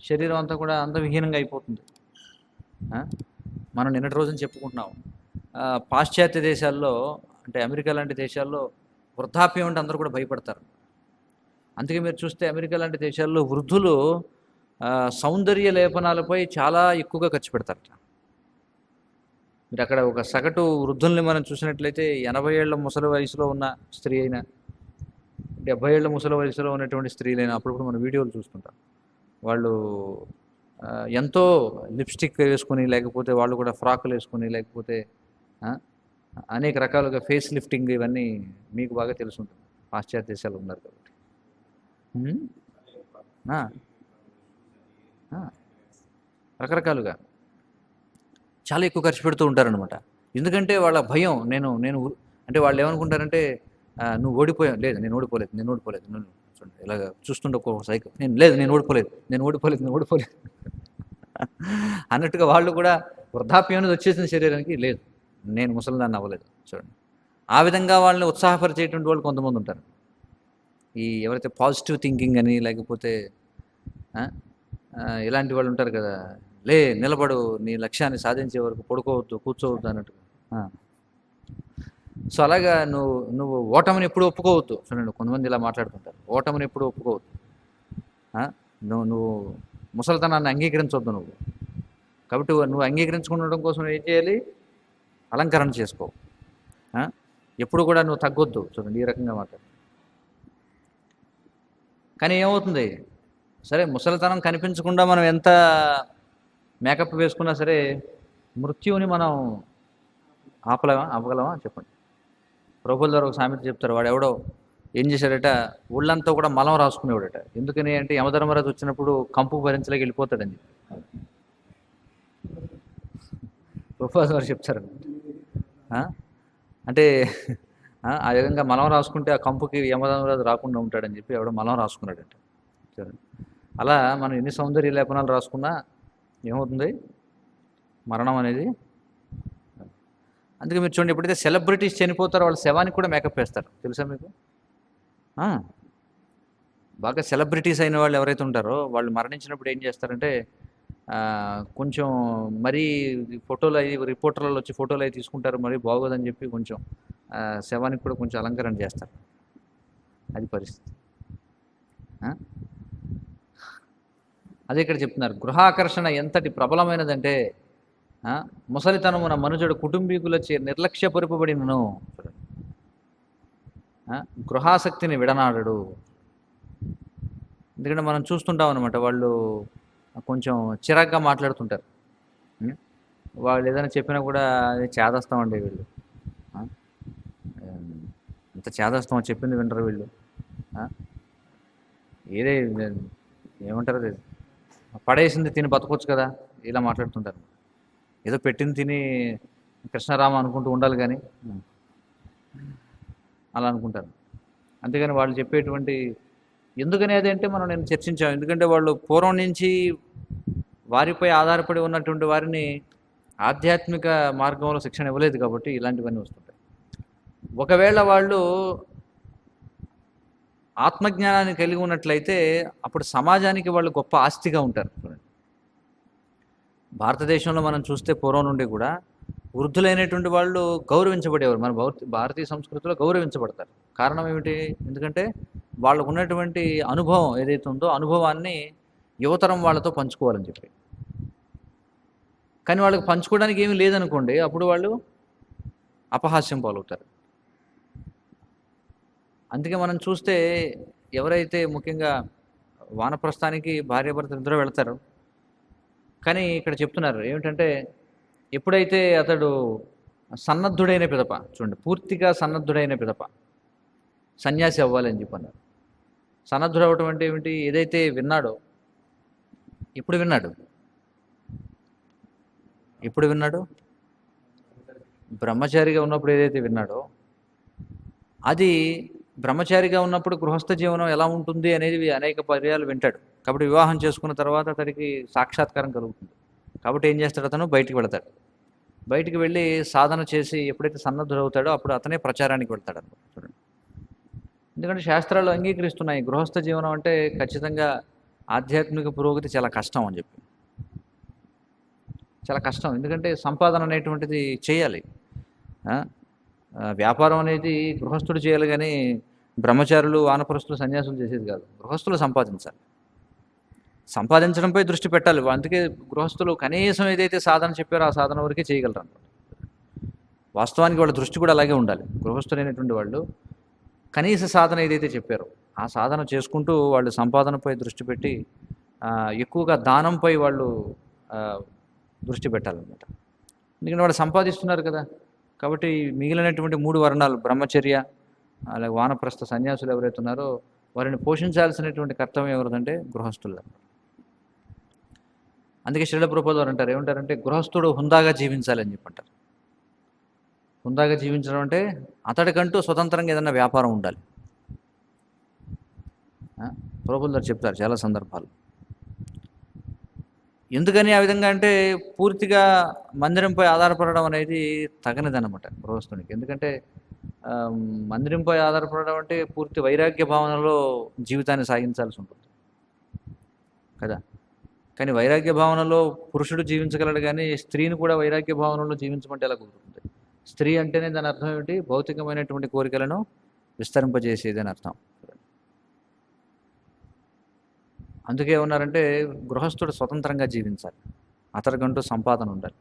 Speaker 1: శరీరం అంతా కూడా అందవిహీనంగా అయిపోతుంది. మనం నిన్నటి రోజున చెప్పుకుంటున్నాం, పాశ్చాత్య దేశాల్లో అంటే అమెరికా లాంటి దేశాల్లో వృద్ధాప్యం అంటే అందరూ కూడా భయపడతారు. అందుకే మీరు చూస్తే అమెరికా లాంటి దేశాల్లో వృద్ధులు సౌందర్య లేపనాలపై చాలా ఎక్కువగా ఖర్చు పెడతారట. మీరు అక్కడ ఒక సగటు వృద్ధుల్ని మనం చూసినట్లయితే 80 ఏళ్ల ముసలి వయసులో ఉన్న స్త్రీ అయినా, 70 ఏళ్ల ముసలి వయసులో ఉన్నటువంటి స్త్రీలైనా అప్పుడప్పుడు మనం వీడియోలు చూస్తుంటాం. వాళ్ళు ఎంతో లిప్స్టిక్ వేసుకొని, లేకపోతే వాళ్ళు కూడా ఫ్రాకులు వేసుకొని, లేకపోతే అనేక రకాలుగా ఫేస్ లిఫ్టింగ్, ఇవన్నీ మీకు బాగా తెలుసుంటుంది. పాశ్చాత్య దేశాలు ఉన్నారు కాబట్టి రకరకాలుగా చాలా ఎక్కువ ఖర్చు పెడుతూ ఉంటారనమాట. ఎందుకంటే వాళ్ళ భయం, నేను అంటే వాళ్ళు ఏమనుకుంటారంటే, నువ్వు ఓడిపోయావు, లేదు నేను ఓడిపోలేదు నువ్వు చూడండి ఇలాగ చూస్తుండే ఒక్కొక్క సైకిల్, నేను ఓడిపోలేదు అన్నట్టుగా వాళ్ళు కూడా వృద్ధాప్యం అనేది వచ్చేసిన శరీరానికి, లేదు నేను ముసలిదాన్ని అవ్వలేదు. చూడండి, ఆ విధంగా వాళ్ళని ఉత్సాహపరిచేటువంటి వాళ్ళు కొంతమంది ఉంటారు. ఈ ఎవరైతే పాజిటివ్ థింకింగ్ అని, లేకపోతే ఇలాంటి వాళ్ళు ఉంటారు కదా, నిలబడు, నీ లక్ష్యాన్ని సాధించే వరకు పడుకోవద్దు, కూర్చోవద్దు అన్నట్టుగా. సో అలాగా నువ్వు ఓటమిని ఎప్పుడు ఒప్పుకోవద్దు. చూడండి, కొంతమంది ఇలా మాట్లాడుతుంటారు, ఓటమిని ఎప్పుడు ఒప్పుకోవద్దు, నువ్వు ముసలితనాన్ని అంగీకరించవద్దు నువ్వు. కాబట్టి నువ్వు అంగీకరించుకుండడం కోసం ఏం చేయాలి? అలంకరణ చేసుకో. ఎప్పుడు కూడా నువ్వు తగ్గొద్దు. చూడండి, ఈ రకంగా మాట్లాడు. కానీ ఏమవుతుంది, సరే ముసలితనం కనిపించకుండా మనం ఎంత మేకప్ వేసుకున్నా సరే మృత్యువుని మనం ఆపగలమా చెప్పండి. ప్రభువుల ద్వారా ఒక సామెత చెప్తారు. వాడు ఎవడో ఏం చేశాడట, ఒళ్ళంతా కూడా మలం రాసుకునేవాడట. ఎందుకని అంటే యమధర్మరాజు వచ్చినప్పుడు కంపు భరించలేక వెళ్ళిపోతాడని చెప్పి ప్రభువుల ద్వారా చెప్తారు. అంటే ఆ విధంగా మలం రాసుకుంటే ఆ కంపుకి యమధర్మరాజు రాకుండా ఉంటాడని చెప్పి ఎవడో మలం రాసుకున్నాడట. సరే, అలా మనం ఎన్ని సౌందర్య లేపనాలు రాసుకున్నా ఏమవుతుంది? మరణం అనేది. అందుకే మీరు చూడండి, ఎప్పుడైతే సెలబ్రిటీస్ చనిపోతారో వాళ్ళ శవానికి కూడా మేకప్ వేస్తారు, తెలుసా మీకు? బాగా సెలబ్రిటీస్ అయిన వాళ్ళు ఎవరైతే ఉంటారో వాళ్ళు మరణించినప్పుడు ఏం చేస్తారంటే, కొంచెం మరీ ఫోటోలు అవి రిపోర్టర్లలో వచ్చి ఫోటోలు అవి తీసుకుంటారు, మరీ బాగోదని చెప్పి కొంచెం శవానికి కూడా కొంచెం అలంకరణ చేస్తారు. అది పరిస్థితి. అదే ఇక్కడ చెప్తున్నారు, గృహాకర్షణ ఎంతటి ప్రబలమైనదంటే ఆ, ముసలితనమున మనుజుడు కుటుంబీకులచే నిర్లక్ష్యపరుపబడినను. ఆ, గృహాసక్తిని విడనాడడు. ఎందుకంటే మనం చూస్తుంటాం అనమాట, వాళ్ళు కొంచెం చిరాగ్గా మాట్లాడుతుంటారు. ఉం? వాళ్ళు ఏదైనా చెప్పినా కూడా అది చేదస్తామండి వీళ్ళు. ఆ, ఏం, ఎంత చేదస్తామో చెప్పింది వింటారు వీళ్ళు. ఆ, ఏదే ఏమంటారు అది, పడేసింది తిని బతకొచ్చు కదా, ఇలా మాట్లాడుతుంటారు. ఏదో పెట్టింది తిని కృష్ణారామ అనుకుంటూ ఉండాలి కానీ అలా అనుకుంటారు. అంతేగాని వాళ్ళు చెప్పేటువంటి ఎందుకని అదంటే నేను చర్చించాం. ఎందుకంటే వాళ్ళు పూర్వం నుంచి వారిపై ఆధారపడి ఉన్నటువంటి వారిని ఆధ్యాత్మిక మార్గంలో శిక్షణ ఇవ్వలేదు కాబట్టి ఇలాంటివన్నీ వస్తుంటాయి. ఒకవేళ వాళ్ళు ఆత్మజ్ఞానాన్ని కలిగి ఉన్నట్లయితే అప్పుడు సమాజానికి వాళ్ళు గొప్ప ఆస్తిగా ఉంటారు. చూడండి, భారతదేశంలో మనం చూస్తే పూర్వం నుండి కూడా వృద్ధులైనటువంటి వాళ్ళు గౌరవించబడేవారు. మన భారతీయ సంస్కృతిలో గౌరవించబడతారు. కారణం ఏమిటి? ఎందుకంటే వాళ్ళకు ఉన్నటువంటి అనుభవం ఏదైతే ఉందో అనుభవాన్ని యువతరం వాళ్ళతో పంచుకోవాలని చెప్పి. కానీ వాళ్ళకి పంచుకోవడానికి ఏమీ లేదనుకోండి, అప్పుడు వాళ్ళు అపహాస్యం పాలవుతారు. అందుకే మనం చూస్తే ఎవరైతే ముఖ్యంగా వానప్రస్థానికి భార్యాభర్తలు ఇద్దరు వెళతారు. కానీ ఇక్కడ చెప్తున్నారు ఏమిటంటే, ఎప్పుడైతే అతడు సన్నద్ధుడైన పిదప, చూడండి, పూర్తిగా సన్నద్ధుడైన పిదప సన్యాసి అవ్వాలి అని చెప్పన్నారు. సన్నద్ధుడు అవ్వటం అంటే ఏమిటి? ఏదైతే విన్నాడో, ఎప్పుడు విన్నాడు? ఎప్పుడు విన్నాడు? బ్రహ్మచారిగా ఉన్నప్పుడు ఏదైతే విన్నాడో అది, బ్రహ్మచారిగా ఉన్నప్పుడు గృహస్థ జీవనం ఎలా ఉంటుంది అనేది అనేక పర్యాలు వింటాడు. కాబట్టి వివాహం చేసుకున్న తర్వాత అతడికి సాక్షాత్కారం కలుగుతుంది. కాబట్టి ఏం చేస్తాడు? అతను బయటికి వెళతాడు. బయటికి వెళ్ళి సాధన చేసి ఎప్పుడైతే సన్నద్ధుడవుతాడో అప్పుడు అతనే ప్రచారానికి వెళ్తాడు అనమాట. చూడండి, ఎందుకంటే శాస్త్రాలు అంగీకరిస్తున్నాయి గృహస్థ జీవనం అంటే ఖచ్చితంగా ఆధ్యాత్మిక పురోగతి చాలా కష్టం అని చెప్పి. చాలా కష్టం, ఎందుకంటే సంపాదన అనేటువంటిది చేయాలి. వ్యాపారం అనేది గృహస్థుడు చేయాలి, కానీ బ్రహ్మచారులు, వానప్రస్థులు, సన్యాసులు చేసేది కాదు. గృహస్థులు సంపాదించాలి, సంపాదించడంపై దృష్టి పెట్టాలి. అందుకే గృహస్థులు కనీసం ఏదైతే సాధన చెప్పారో ఆ సాధన వరకే చేయగలరు అన్నమాట. వాస్తవానికి వాళ్ళ దృష్టి కూడా అలాగే ఉండాలి. గృహస్థులైనటువంటి వాళ్ళు కనీస సాధన ఏదైతే చెప్పారో ఆ సాధన చేసుకుంటూ వాళ్ళు సంపాదనపై దృష్టి పెట్టి ఎక్కువగా దానంపై వాళ్ళు దృష్టి పెట్టాలన్నమాట. ఎందుకంటే వాళ్ళు సంపాదిస్తున్నారు కదా. కాబట్టి మిగిలినటువంటి 3 వర్ణాలు, బ్రహ్మచర్య, అలాగే వానప్రస్థ, సన్యాసులు ఎవరైతే ఉన్నారో వారిని పోషించాల్సినటువంటి కర్తవ్యం ఎవరిదంటే గృహస్థులు. అందుకే శ్రీల ప్రభుపాదులు వారు అంటారు, ఏమంటారంటే గృహస్థుడు హుందాగా జీవించాలని చెప్పంటారు. హుందాగా జీవించడం అంటే అతడికంటూ స్వతంత్రంగా ఏదైనా వ్యాపారం ఉండాలి. ప్రభుపాదులు వారు చెప్తారు చాలా సందర్భాలు. ఎందుకని ఆ విధంగా అంటే పూర్తిగా మందిరంపై ఆధారపడడం అనేది తగనిదన్నమాట గృహస్థునికి. ఎందుకంటే మందిరంపై ఆధారపడడం అంటే పూర్తి వైరాగ్య భావనలో జీవితాన్ని సాగించాల్సి ఉంటుంది కదా. కానీ వైరాగ్య భావనలో పురుషుడు జీవించగలడు, కానీ స్త్రీని కూడా వైరాగ్య భావనలో జీవించమంటే ఎలా కుదురుతుంది? స్త్రీ అంటేనే దాని అర్థం ఏమిటి? భౌతికమైనటువంటి కోరికలను విస్తరింపజేసేది అని అర్థం. అందుకే ఉన్నారంటే గృహస్థుడు స్వతంత్రంగా జీవించాలి, అతడికంటూ సంపాదన ఉండాలి.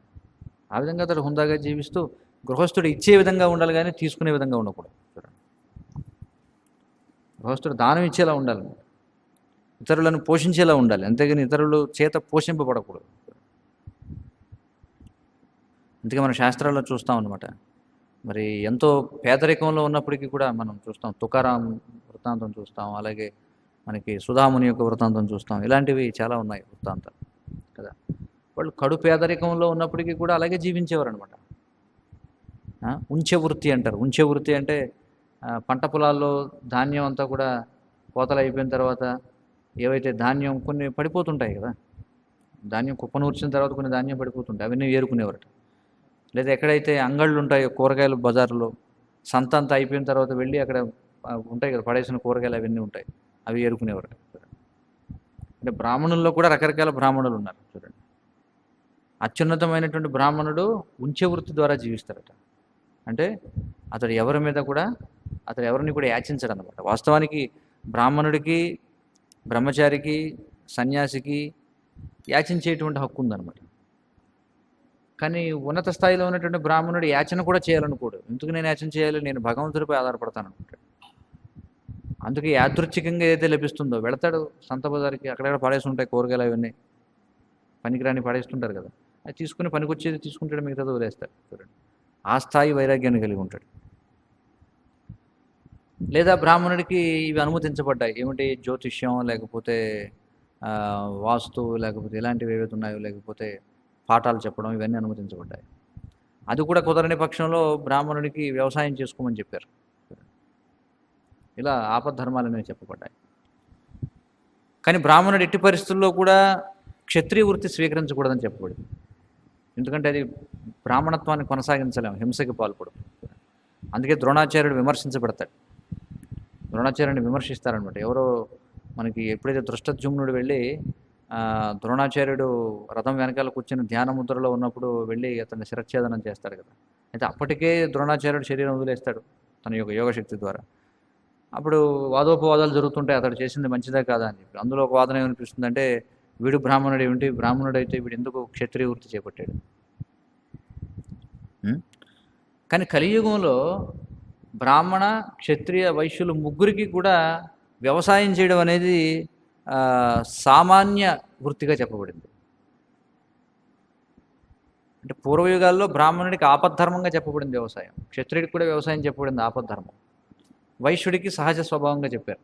Speaker 1: ఆ విధంగా అతడు హుందాగా జీవిస్తూ గృహస్థుడు ఇచ్చే విధంగా ఉండాలి, కానీ తీసుకునే విధంగా ఉండకూడదు. గృహస్థుడు దానం ఇచ్చేలా ఉండాలి, ఇతరులను పోషించేలా ఉండాలి, అంతేగాని ఇతరులు చేత పోషింపబడకూడదు. అందుకే మన శాస్త్రాల్లో చూస్తాం అన్నమాట. మరి ఎంతో పేదరికంలో ఉన్నప్పటికీ కూడా మనం చూస్తాం, తుకారాం వృత్తాంతం చూస్తాం, అలాగే మనకి సుధాముని యొక్క వృత్తాంతం చూస్తాం. ఇలాంటివి చాలా ఉన్నాయి వృత్తాంతాలు కదా. వాళ్ళు కడు పేదరికంలో ఉన్నప్పటికీ కూడా అలాగే జీవించేవారు అనమాట. ఉంచె వృత్తి అంటారు. ఉంచె వృత్తి అంటే పంట పొలాల్లో ధాన్యం అంతా కూడా కోతలు అయిపోయిన తర్వాత ఏవైతే ధాన్యం కొన్ని పడిపోతుంటాయి కదా, ధాన్యం కుప్పనూర్చిన తర్వాత కొన్ని ధాన్యం పడిపోతుంటాయి, అవన్నీ ఏరుకునేవారట. లేదా ఎక్కడైతే అంగళ్ళు ఉంటాయో కూరగాయలు బజార్లో, సంత అంతా అయిపోయిన తర్వాత వెళ్ళి అక్కడ ఉంటాయి కదా పడేసిన కూరగాయలు, అవన్నీ ఉంటాయి, అవి ఏరుకునేవారు. అంటే బ్రాహ్మణుల్లో కూడా రకరకాల బ్రాహ్మణులు ఉన్నారు చూడండి. అత్యున్నతమైనటువంటి బ్రాహ్మణుడు ఉంచె వృత్తి ద్వారా జీవిస్తారట. అంటే అతడు ఎవరిని కూడా యాచించడు అన్నమాట. వాస్తవానికి బ్రాహ్మణుడికి, బ్రహ్మచారికి, సన్యాసికి యాచించేటువంటి హక్కు ఉందన్నమాట. కానీ ఉన్నత స్థాయిలో ఉన్నటువంటి బ్రాహ్మణుడు యాచన కూడా చేయాలనుకోడు. ఎందుకు నేను యాచన చేయాలి, నేను భగవంతుడిపై ఆధారపడతాను అనుకుంటాడు. అందుకే యాదృచ్ఛికంగా ఏదైతే లభిస్తుందో వెళతాడు సంత బజార్కి, అక్కడక్కడ పడేసి ఉంటాయి కూరగాయలు, అవన్నీ పనికిరాని పడేస్తుంటారు కదా, అది తీసుకుని పనికొచ్చేది తీసుకుంటాడు, మిగతాది వదిలేస్తాడు. చూడండి, ఆ స్థాయి వైరాగ్యాన్ని కలిగి ఉంటాడు. లేదా బ్రాహ్మణుడికి ఇవి అనుమతించబడ్డాయి, ఏమిటి, జ్యోతిష్యం, లేకపోతే వాస్తు, లేకపోతే ఇలాంటివి ఏవైతే ఉన్నాయో, లేకపోతే పాఠాలు చెప్పడం, ఇవన్నీ అనుమతించబడ్డాయి. అది కూడా కుదరని పక్షంలో బ్రాహ్మణుడికి వ్యవసాయం చేసుకోమని చెప్పారు. ఇలా ఆపద్ధర్మాలు అనేవి చెప్పబడ్డాయి. కానీ బ్రాహ్మణుడు ఎట్టి పరిస్థితుల్లో కూడా క్షత్రియ వృత్తి స్వీకరించకూడదని చెప్పబడింది. ఎందుకంటే అది బ్రాహ్మణత్వాన్ని కొనసాగించలేము, హింసకి పాల్పడు. అందుకే ద్రోణాచార్యుడు విమర్శించబడతాడు. ద్రోణాచార్యుడిని విమర్శిస్తారనమాట. ఎవరో మనకి ఎప్పుడైతే దృష్టద్యుమ్నుడు వెళ్ళి ద్రోణాచార్యుడు రథం వెనకాల కూర్చొని ధ్యాన ముద్రలో ఉన్నప్పుడు వెళ్ళి అతన్ని శిరచ్ఛేదనం చేస్తాడు కదా, అయితే అప్పటికే ద్రోణాచార్యుడు శరీరం వదిలేస్తాడు తన యొక్క యోగశక్తి ద్వారా. అప్పుడు వాదోపవాదాలు జరుగుతుంటాయి, అతడు చేసింది మంచిదే కాదా అని చెప్పి. అందులో ఒక వాదన ఏమనిపిస్తుంది అంటే, వీడు బ్రాహ్మణుడు ఏమిటి, బ్రాహ్మణుడు అయితే వీడు ఎందుకు క్షత్రియ వృత్తి చేపట్టాడు. కానీ కలియుగంలో బ్రాహ్మణ, క్షత్రియ, వైశ్యులు ముగ్గురికి కూడా వ్యవసాయం చేయడం అనేది సామాన్య వృత్తిగా చెప్పబడింది. అంటే పూర్వయుగాల్లో బ్రాహ్మణుడికి ఆపద్ధర్మంగా చెప్పబడింది వ్యవసాయం, క్షత్రియుడికి కూడా వ్యవసాయం చెప్పబడింది ఆపద్ధర్మం, వైశ్యుడికి సహజ స్వభావంగా చెప్పారు.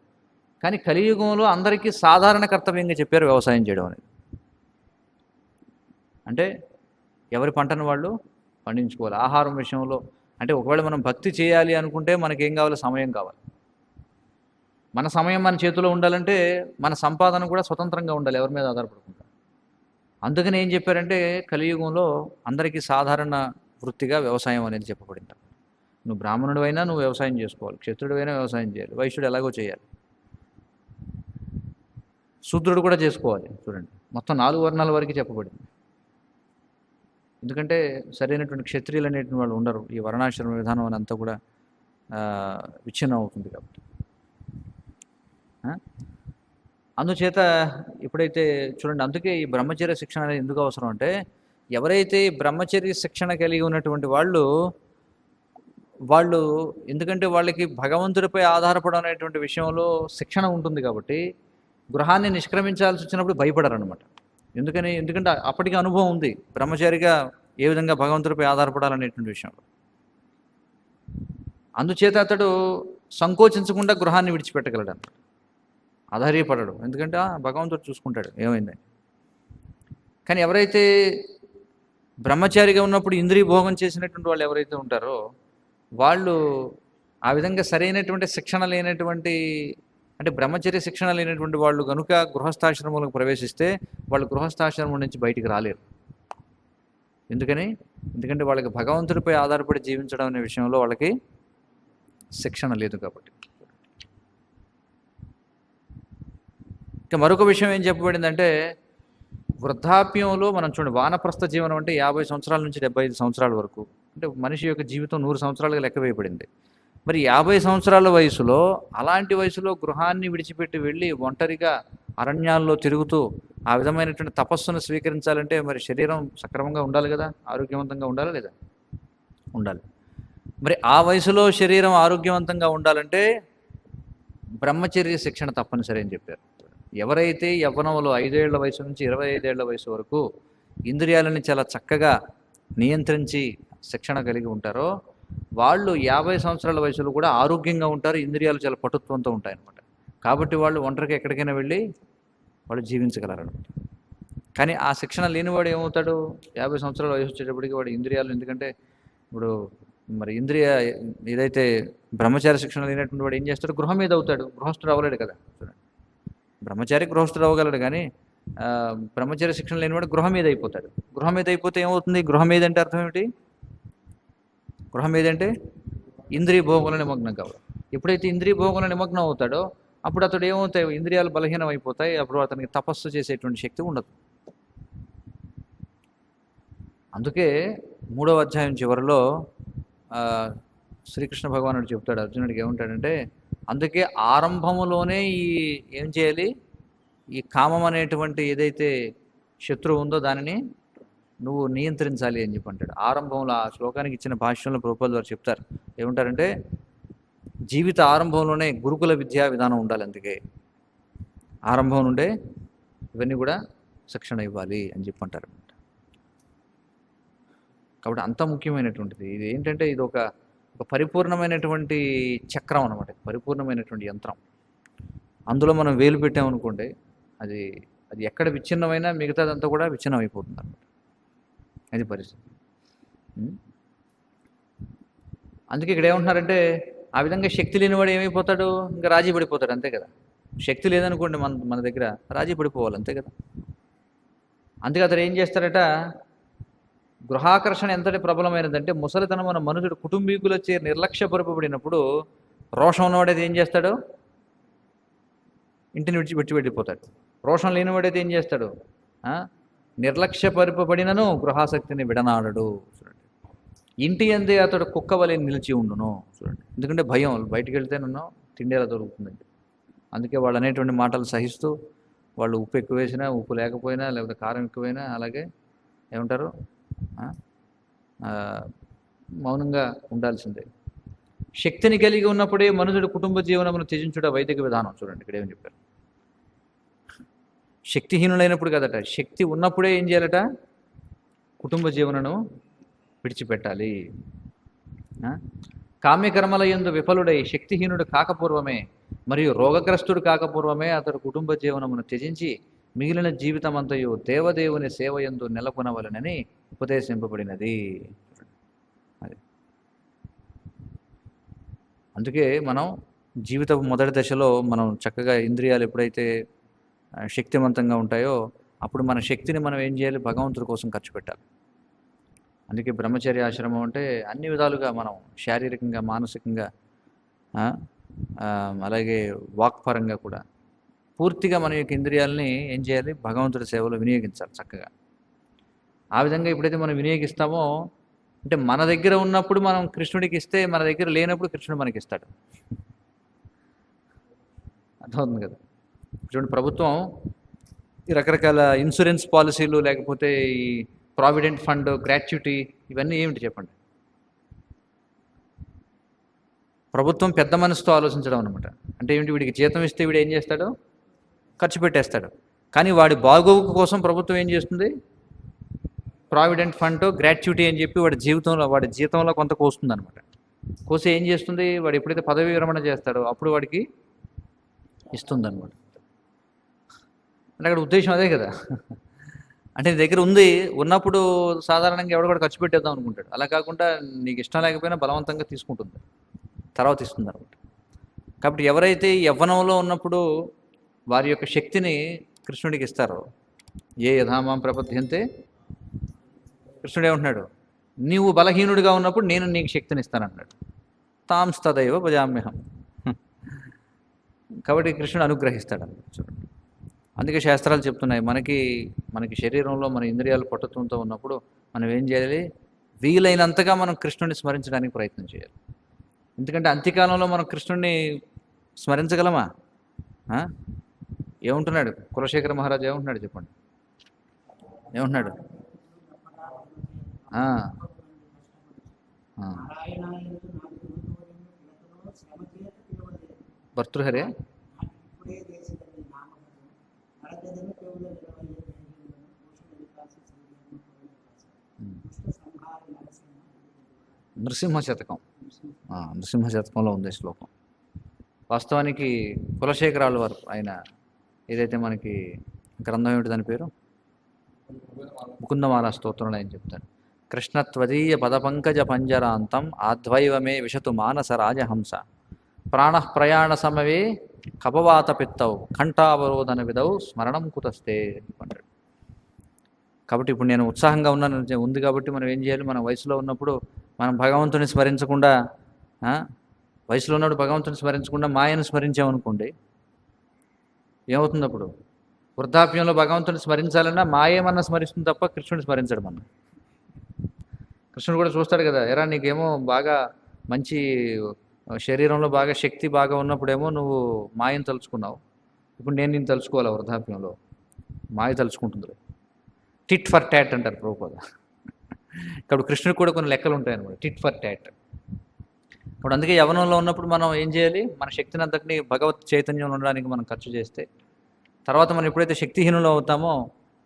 Speaker 1: కానీ కలియుగంలో అందరికీ సాధారణ కర్తవ్యంగా చెప్పారు వ్యవసాయం చేయడం అనేది. అంటే ఎవరి పంటను వాళ్ళు పండించుకోవాలి. ఆహారం విషయంలో అంటే ఒకవేళ మనం భక్తి చేయాలి అనుకుంటే మనకేం కావాలి, సమయం కావాలి. మన సమయం మన చేతిలో ఉండాలంటే మన సంపాదన కూడా స్వతంత్రంగా ఉండాలి, ఎవరి మీద ఆధారపడకుండా. అందుకని ఏం చెప్పారంటే కలియుగంలో అందరికీ సాధారణ వృత్తిగా వ్యవసాయం అనేది చెప్పబడింది. నువ్వు బ్రాహ్మణుడు అయినా నువ్వు వ్యవసాయం చేసుకోవాలి, క్షత్రుడు అయినా వ్యవసాయం చేయాలి, వైశ్యుడు ఎలాగో చేయాలి, శూద్రుడు కూడా చేసుకోవాలి. చూడండి, మొత్తం 4 వర్ణాల వరకు చెప్పబడింది. ఎందుకంటే సరైనటువంటి క్షత్రియులు అనేటువంటి వాళ్ళు ఉండరు, ఈ వర్ణాశ్రమ విధానం అని అంతా కూడా విచ్ఛిన్నం అవుతుంది కాబట్టి. అందుచేత ఇప్పుడైతే చూడండి, అందుకే ఈ బ్రహ్మచర్య శిక్షణ అనేది ఎందుకు అవసరం అంటే, ఎవరైతే బ్రహ్మచర్య శిక్షణ కలిగి ఉన్నటువంటి వాళ్ళు ఎందుకంటే వాళ్ళకి భగవంతుడిపై ఆధారపడడం అనేటువంటి విషయంలో శిక్షణ ఉంటుంది కాబట్టి గృహాన్ని నిష్క్రమించాల్సి వచ్చినప్పుడు భయపడరు అనమాట. ఎందుకంటే అప్పటికి అనుభవం ఉంది బ్రహ్మచారిగా ఏ విధంగా భగవంతుడిపై ఆధారపడాలనేటువంటి విషయంలో. అందుచేత అతడు సంకోచించకుండా గృహాన్ని విడిచిపెట్టగలడు అనమాట, ఆధార్యపడడు. ఎందుకంటే భగవంతుడు చూసుకుంటాడు ఏమైందని. కానీ ఎవరైతే బ్రహ్మచారిగా ఉన్నప్పుడు ఇంద్రియ భోగం చేసినటువంటి వాళ్ళు ఎవరైతే ఉంటారో వాళ్ళు ఆ విధంగా సరైనటువంటి శిక్షణ లేనటువంటి, అంటే బ్రహ్మచర్య శిక్షణ లేనటువంటి వాళ్ళు కనుక గృహస్థాశ్రమంలోకి ప్రవేశిస్తే వాళ్ళు గృహస్థాశ్రమం నుంచి బయటికి రాలేరు. ఎందుకంటే వాళ్ళకి భగవంతుడిపై ఆధారపడి జీవించడం అనే విషయంలో వాళ్ళకి శిక్షణ లేదు కాబట్టి. ఇక మరొక విషయం ఏం చెప్పబడిందంటే, వృద్ధాప్యంలో మనం చూడండి, వానప్రస్థ జీవనం అంటే 50 సంవత్సరాల నుంచి 75 సంవత్సరాల వరకు, అంటే మనిషి యొక్క జీవితం 100 సంవత్సరాలుగా లెక్క వేయబడింది. మరి 50 సంవత్సరాల వయసులో, అలాంటి వయసులో గృహాన్ని విడిచిపెట్టి వెళ్ళి ఒంటరిగా అరణ్యాల్లో తిరుగుతూ ఆ విధమైనటువంటి తపస్సును స్వీకరించాలంటే మరి శరీరం సక్రమంగా ఉండాలి కదా, ఆరోగ్యవంతంగా ఉండాలి లేదా? ఉండాలి. మరి ఆ వయసులో శరీరం ఆరోగ్యవంతంగా ఉండాలంటే బ్రహ్మచర్య శిక్షణ తప్పనిసరి అని చెప్పారు. ఎవరైతే యవ్వనంలో 5 ఏళ్ల వయసు నుంచి 25 ఏళ్ల వయసు వరకు ఇంద్రియాలని చాలా చక్కగా నియంత్రించి శిక్షణ కలిగి ఉంటారో వాళ్ళు 50 సంవత్సరాల వయసులో కూడా ఆరోగ్యంగా ఉంటారు, ఇంద్రియాలు చాలా పటుత్వంతో ఉంటాయన్నమాట. కాబట్టి వాళ్ళు ఒంటరిగా ఎక్కడికైనా వెళ్ళి వాళ్ళు జీవించగలరనమాట. కానీ ఆ శిక్షణ లేనివాడు ఏమవుతాడు, 50 సంవత్సరాల వయసు వచ్చేటప్పటికి వాడు ఇంద్రియాలు, ఎందుకంటే ఇప్పుడు మరి ఏదైతే బ్రహ్మచారి శిక్షణ లేనటువంటి వాడు ఏం చేస్తాడు, గృహం మీద అవుతాడు, గృహస్థుడు అవ్వలేడు కదా. చూడండి, బ్రహ్మచారి గృహస్థుడు అవ్వగలడు కానీ బ్రహ్మచారి శిక్షణ లేనివాడు గృహం మీద అయిపోతాడు. గృహం మీద అయిపోతే ఏమవుతుంది, గృహం మీద అంటే అర్థం ఏమిటి, గృహం ఏదంటే ఇంద్రియ భోగంలో నిమగ్నం కావాలి. ఎప్పుడైతే ఇంద్రియ భోగంలో నిమగ్నం అవుతాడో అప్పుడు అతడు ఏమవుతాయి, ఇంద్రియాలు బలహీనం అయిపోతాయి, అప్పుడు అతనికి తపస్సు చేసేటువంటి శక్తి ఉండదు. అందుకే 3వ అధ్యాయం చివరిలో శ్రీకృష్ణ భగవానుడు చెప్తాడు అర్జునుడికి, ఏమంటాడంటే, అందుకే ఆరంభములోనే ఏం చేయాలి, ఈ కామం అనేటువంటి ఏదైతే శత్రువు ఉందో దానిని నువ్వు నియంత్రించాలి అని చెప్పి అంటాడు. ఆరంభంలో ఆ శ్లోకానికి ఇచ్చిన భాష్యంలో ప్రభుపాదుల వారు చెప్తారు. ఏమంటారంటే జీవిత ఆరంభంలోనే గురుకుల విద్యా విధానం ఉండాలి. అందుకే ఆరంభం నుండే ఇవన్నీ కూడా శిక్షణ ఇవ్వాలి అని చెప్పి అంటారు. కాబట్టి అంత ముఖ్యమైనటువంటిది ఇది. ఏంటంటే ఇది ఒక పరిపూర్ణమైనటువంటి చక్రం అనమాట, పరిపూర్ణమైనటువంటి యంత్రం. అందులో మనం వేలు పెట్టామనుకోండి, అది అది ఎక్కడ విచ్ఛిన్నమైనా మిగతాదంతా కూడా విచ్ఛిన్నం అయిపోతుంది అనమాట. అది పరిస్థితి. అందుకే ఇక్కడ ఏమంటున్నారంటే ఆ విధంగా శక్తి లేనివాడు ఏమైపోతాడు, ఇంకా రాజీ పడిపోతాడు, అంతే కదా. శక్తి లేదనుకోండి మన దగ్గర, రాజీ పడిపోవాలి, అంతే కదా. అందుకే అతను ఏం చేస్తాడట, గృహాకర్షణ ఎంతటి ప్రబలమైనదంటే ముసలితనమున మనుషుడు కుటుంబీకులచే నిర్లక్ష్యపరపబడినప్పుడు రోషం ఉన్నవాడైతే ఏం చేస్తాడు, ఇంటిని విడిచి వెళ్ళిపోతాడు. రోషం లేనివాడైతే ఏం చేస్తాడు, నిర్లక్ష్యపరపబడినను గృహాసక్తిని విడనాడడు. చూడండి, ఇంటి అందే అతడు కుక్క వలె నిలిచి ఉండును. చూడండి, ఎందుకంటే భయం, బయటికి వెళ్తే నన్ను తిండి ఎలా దొరుకుతుందండి. అందుకే వాళ్ళు అనేటువంటి మాటలు సహిస్తూ, వాళ్ళు ఉప్పు ఎక్కువ వేసినా, ఉప్పు లేకపోయినా, లేకపోతే కారం ఎక్కువైనా అలాగే ఏమంటారు, మౌనంగా ఉండాల్సిందే. శక్తిని కలిగి ఉన్నప్పుడే మనుషుడు కుటుంబ జీవనమును త్యజించుట వైదిక విధానం. చూడండి ఇక్కడ ఏమని చెప్పారు, శక్తిహీనులైనప్పుడు కదట, శక్తి ఉన్నప్పుడే ఏం చేయాలట, కుటుంబ జీవనను విడిచిపెట్టాలి. కామ్యకర్మల యందు విఫలుడై శక్తిహీనుడు కాకపూర్వమే మరియు రోగగ్రస్తుడు కాకపూర్వమే అతడు కుటుంబ జీవనమును త్యజించి మిగిలిన జీవితమంతయు దేవదేవుని సేవయందు నెలకొనవలనని ఉపదేశింపబడినది. అందుకే మనం జీవిత మొదటి దశలో మనం చక్కగా ఇంద్రియాలు ఎప్పుడైతే శక్తివంతంగా ఉంటాయో అప్పుడు మన శక్తిని మనం ఏం చేయాలి, భగవంతుడి కోసం ఖర్చు పెట్టాలి. అందుకే బ్రహ్మచర్య ఆశ్రమం అంటే అన్ని విధాలుగా మనం శారీరకంగా, మానసికంగా, అలాగే వాక్పరంగా కూడా పూర్తిగా మన యొక్క ఇంద్రియాలని ఏం చేయాలి, భగవంతుడి సేవలో వినియోగించాలి చక్కగా. ఆ విధంగా ఎప్పుడైతే మనం వినియోగిస్తామో, అంటే మన దగ్గర ఉన్నప్పుడు మనం కృష్ణుడికి ఇస్తే, మన దగ్గర లేనప్పుడు కృష్ణుడు మనకి ఇస్తాడు. అర్థమవుతుంది కదా. చూడండి, ప్రభుత్వం ఈ రకరకాల ఇన్సూరెన్స్ పాలసీలు, లేకపోతే ఈ ప్రావిడెంట్ ఫండ్, గ్రాట్యుటీ, ఇవన్నీ ఏమిటి చెప్పండి. ప్రభుత్వం పెద్ద మనసుతో ఆలోచించడం అనమాట. అంటే ఏమిటి, వీడికి జీతం ఇస్తే వీడు ఏం చేస్తాడు, ఖర్చు పెట్టేస్తాడు. కానీ వాడి బాగోగుల కోసం ప్రభుత్వం ఏం చేస్తుంది, ప్రావిడెంట్ ఫండ్, గ్రాట్యుటీ అని చెప్పి వాడి జీతంలో కొంత కోస్తుంది అనమాట. కోసి ఏం చేస్తుంది, వాడు ఎప్పుడైతే పదవి విరమణ చేస్తాడో అప్పుడు వాడికి ఇస్తుంది అనమాట. అంటే అక్కడ ఉద్దేశం అదే కదా. అంటే నీ దగ్గర ఉన్నప్పుడు సాధారణంగా ఎవడు కూడా ఖర్చు పెట్టేద్దాం అనుకుంటాడు. అలా కాకుండా నీకు ఇష్టం లేకపోయినా బలవంతంగా తీసుకుంటుంది, తర్వాత ఇస్తుంది అనమాట. కాబట్టి ఎవరైతే యవ్వనంలో ఉన్నప్పుడు వారి యొక్క శక్తిని కృష్ణుడికి ఇస్తారో, ఏ యథామాం ప్రపద్యంతే, కృష్ణుడు ఏమంటున్నాడు, నీవు బలహీనుడిగా ఉన్నప్పుడు నేను నీకు శక్తిని ఇస్తానన్నాడు. తాంస్తదైవ భజామ్యహం. కాబట్టి కృష్ణుడు అనుగ్రహిస్తాడు అన్నమాట. చూడండి, అందుకే శాస్త్రాలు చెప్తున్నాయి, మనకి శరీరంలో మన ఇంద్రియాలు పట్టుతుంతో ఉన్నప్పుడు మనం ఏం చేయాలి, వీలైనంతగా మనం కృష్ణుడిని స్మరించడానికి ప్రయత్నం చేయాలి. ఎందుకంటే అంత్యకాలంలో మనం కృష్ణుడిని స్మరించగలమా? ఏమంటున్నాడు కులశేఖర మహారాజు, ఏమంటున్నాడు చెప్పండి, ఏమంటున్నాడు? భర్తృహరే నృసింహ శతకంలో ఉంది శ్లోకం. వాస్తవానికి కులశేఖరాలు వారు ఆయన ఏదైతే మనకి గ్రంథం ఏమిటి, దాని పేరు ముకుందమాల స్తోత్రంలో ఆయన చెప్తాడు, కృష్ణత్వదీయ పదపంకజ పంజరాంతం ఆద్వైవమే విశతు మానస రాజహంస ప్రాణ ప్రయాణ సమవే కపవాత పిత్తవు కంఠావరోధన విధవు స్మరణం కుతస్తే అంటాడు. కాబట్టి ఇప్పుడు నేను ఉత్సాహంగా ఉంది కాబట్టి మనం ఏం చేయాలి, మన వయసులో ఉన్నప్పుడు మనం భగవంతుని స్మరించకుండా, వయసులో ఉన్నప్పుడు భగవంతుని స్మరించకుండా మాయను స్మరించామనుకోండి, ఏమవుతుంది అప్పుడు? వృద్ధాప్యంలో భగవంతుని స్మరించాలన్నా మాయేమన్నా స్మరిస్తుంది తప్ప కృష్ణుని స్మరించడం అన్న. కృష్ణుడు కూడా చూస్తాడు కదా, ఎరా నీకేమో బాగా మంచి శరీరంలో బాగా శక్తి బాగా ఉన్నప్పుడేమో నువ్వు మాయను తలుచుకున్నావు, ఇప్పుడు నేను తలుచుకోవాలి వృద్ధాప్యంలో, మాయ తలుచుకుంటుంది. టిట్ ఫర్ టాట్ అంటారు ప్రభుపాద. ఇప్పుడు కృష్ణుడికి కూడా కొన్ని లెక్కలు ఉంటాయన్నమాట, టిట్ ఫర్ టాట్. ఇప్పుడు అందుకే యవనంలో ఉన్నప్పుడు మనం ఏం చేయాలి, మన శక్తిని అంతటిని భగవత్ చైతన్యంలో ఉండడానికి మనం ఖర్చు చేస్తే, తర్వాత మనం ఎప్పుడైతే శక్తిహీనులు అవుతామో